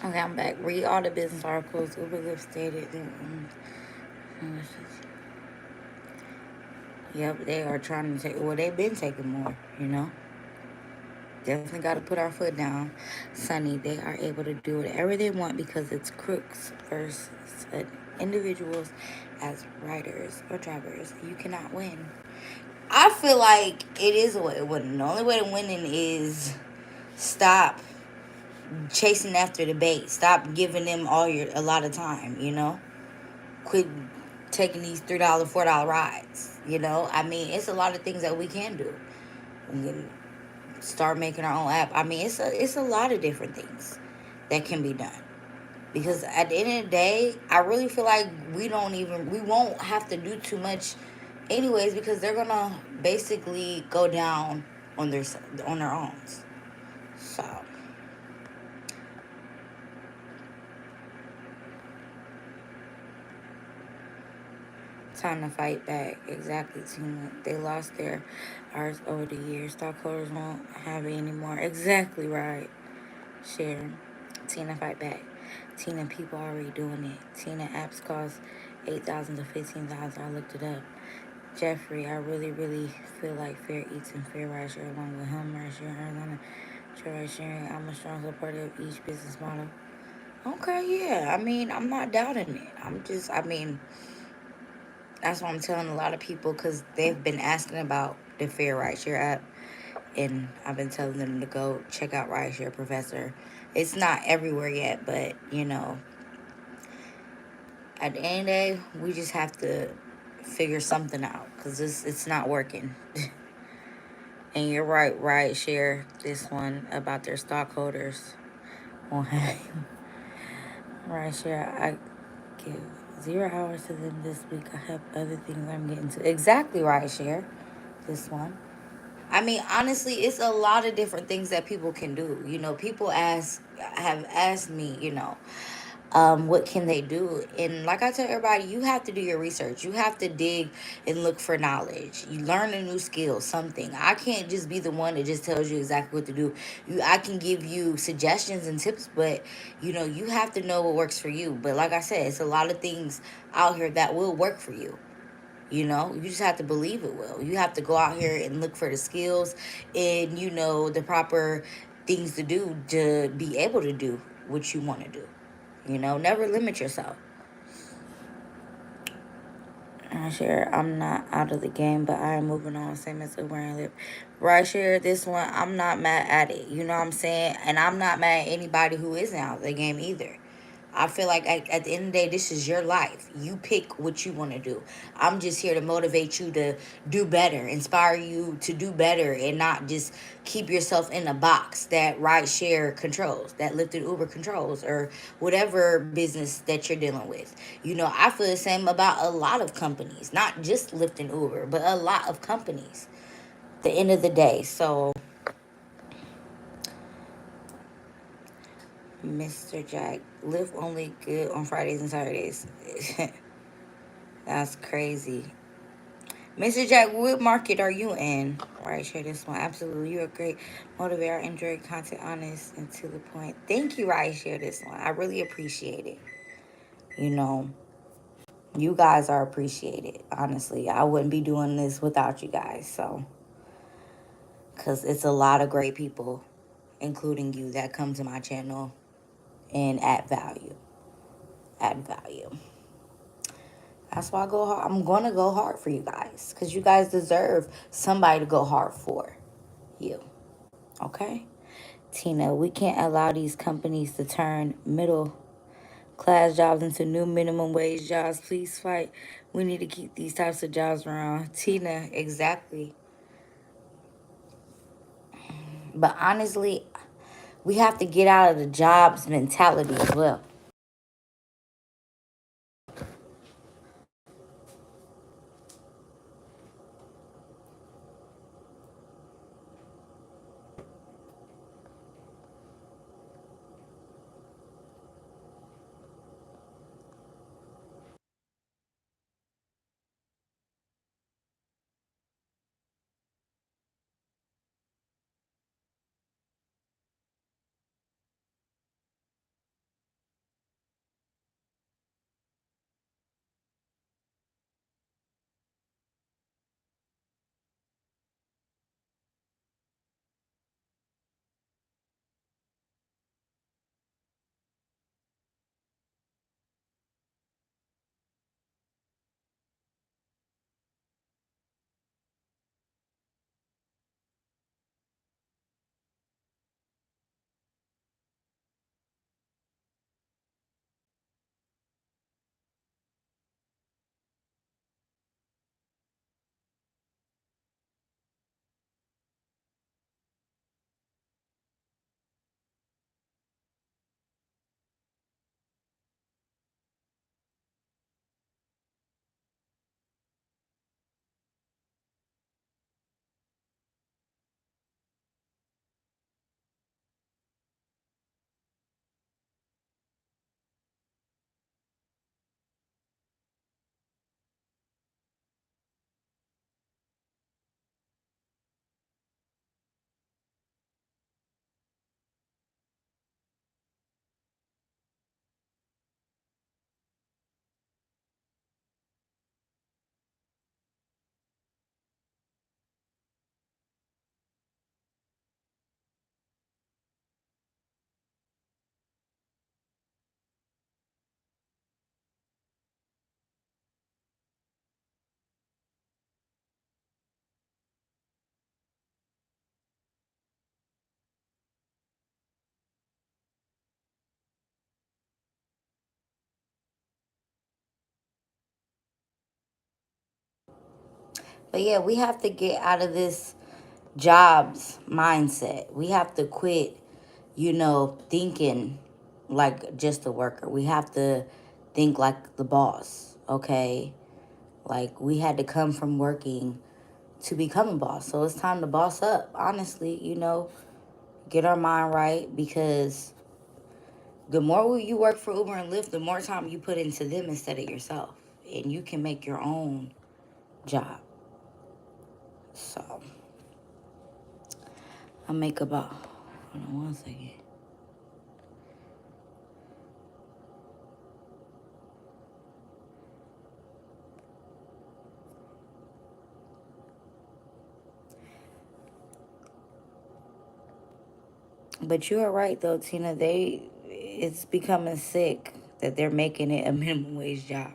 Okay, I'm back. Read all the business articles. Uber Lyft stated. Yep, they are trying to take. Well, they've been taking more. Definitely got to put our foot down. Sonny, they are able to do whatever they want because it's crooks versus individuals as riders or drivers. You cannot win. I feel like it is a way of winning. The only way to winning is stop chasing after the bait. Stop giving them a lot of time. Quit taking these $3, $4 rides. I mean, it's a lot of things that we can do. We can start making our own app. I mean, it's a lot of different things that can be done. Because at the end of the day, I really feel like we won't have to do too much anyways, because they're gonna basically go down on their own. So time to fight back. Exactly, Tina. They lost their ours over the years. Stockholders won't have it anymore. Exactly right. Share. Tina fight back. Tina people already doing it. Tina apps cost 8,000 to 15,000. I looked it up. Jeffrey, I really, really feel like fair eats and fair ride share along with him, ride share, Arizona, share ride sharing. I'm a strong supporter of each business model. Okay, yeah. I mean, I'm not doubting it. I mean, that's what I'm telling a lot of people because they've been asking about the fair ride share app. And I've been telling them to go check out Rideshare Professor. It's not everywhere yet, but at the end of the day, we just have to figure something out because it's not working. And you're right, Rideshare, this one about their stockholders won't have Rideshare. I give 0 hours to them this week. I have other things I'm getting to. Exactly, Rideshare, this one. I mean, honestly, it's a lot of different things that people can do. People have asked me, what can they do? And like I tell everybody, you have to do your research. You have to dig and look for knowledge. You learn a new skill, something. I can't just be the one that just tells you exactly what to do. I can give you suggestions and tips, but you have to know what works for you. But like I said, it's a lot of things out here that will work for you. You just have to believe it will. You have to go out here and look for the skills and, the proper things to do to be able to do what you want to do. Never limit yourself. I share, I'm not out of the game, but I am moving on. Same as Uber and Lyft. Right, share this one. I'm not mad at it. You know what I'm saying? And I'm not mad at anybody who isn't out of the game either. I feel like at the end of the day, this is your life. You pick what you want to do. I'm just here to motivate you to do better, inspire you to do better, and not just keep yourself in a box that rideshare controls, that Lyft and Uber controls, or whatever business that you're dealing with. I feel the same about a lot of companies, not just Lyft and Uber, but a lot of companies. At the end of the day, so Mr. Jack, Lyft only good on Fridays and Saturdays. That's crazy. Mr. Jack, what market are you in? Right, share this one. Absolutely. You're a great motivator. I enjoy content, honest and to the point. Thank you, right, share this one. I really appreciate it. You know, you guys are appreciated. Honestly, I wouldn't be doing this without you guys. So, because it's a lot of great people, including you, that come to my channel and add value. Add value. That's why I go hard. I'm going to go hard for you guys because you guys deserve somebody to go hard for you. Okay? Tina, we can't allow these companies to turn middle class jobs into new minimum wage jobs. Please fight. We need to keep these types of jobs around. Tina, exactly. But honestly, we have to get out of the jobs mentality as well. But yeah, we have to get out of this jobs mindset. We have to quit, thinking like just a worker. We have to think like the boss, okay? Like we had to come from working to become a boss. So it's time to boss up, honestly, get our mind right, because the more you work for Uber and Lyft, the more time you put into them instead of yourself. And you can make your own job. So I make about, hold on one second. But you are right though, Tina. It's becoming sick that they're making it a minimum wage job.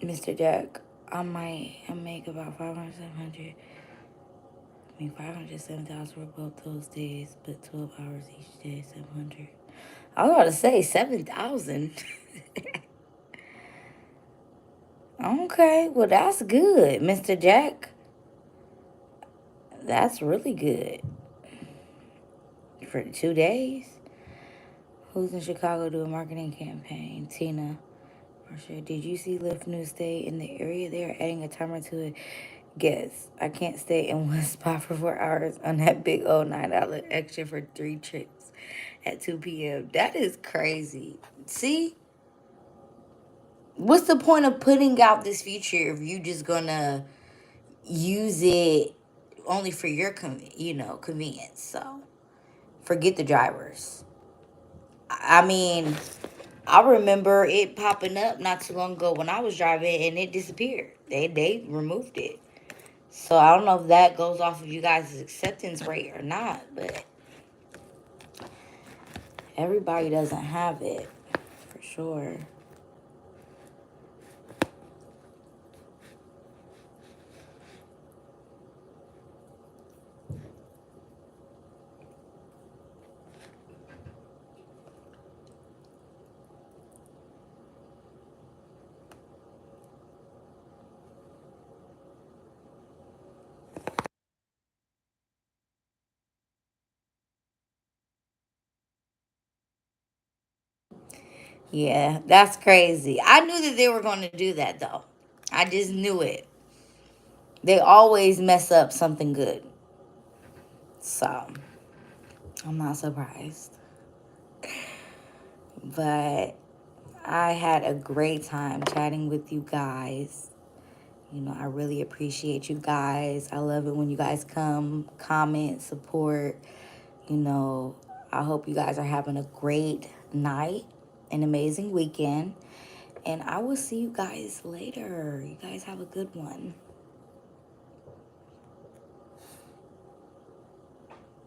Mr. Jack, I make about 500, 700. I mean, 500, 7,000 for both those days, but 12 hours each day, 700. I was about to say 7,000. Okay, well, that's good, Mr. Jack. That's really good. For 2 days? Who's in Chicago doing marketing campaign? Tina. For sure. Did you see Lyft New Stay in the area? They are adding a timer to it. Guess. I can't stay in one spot for 4 hours on that big old $9 extra for 3 trips at 2 p.m. That is crazy. See? What's the point of putting out this feature if you just gonna use it only for your convenience? So forget the drivers. I mean, I remember it popping up not too long ago when I was driving and it disappeared. They removed it. So I don't know if that goes off of you guys' acceptance rate or not, but everybody doesn't have it for sure. Yeah, that's crazy. I knew that they were going to do that though. I just knew it. They always mess up something good. So I'm not surprised. But I had a great time chatting with you guys. I really appreciate you guys. I love it when you guys come, comment, support. You know, I hope you guys are having a great night, an amazing weekend. And I will see you guys later. You guys have a good one.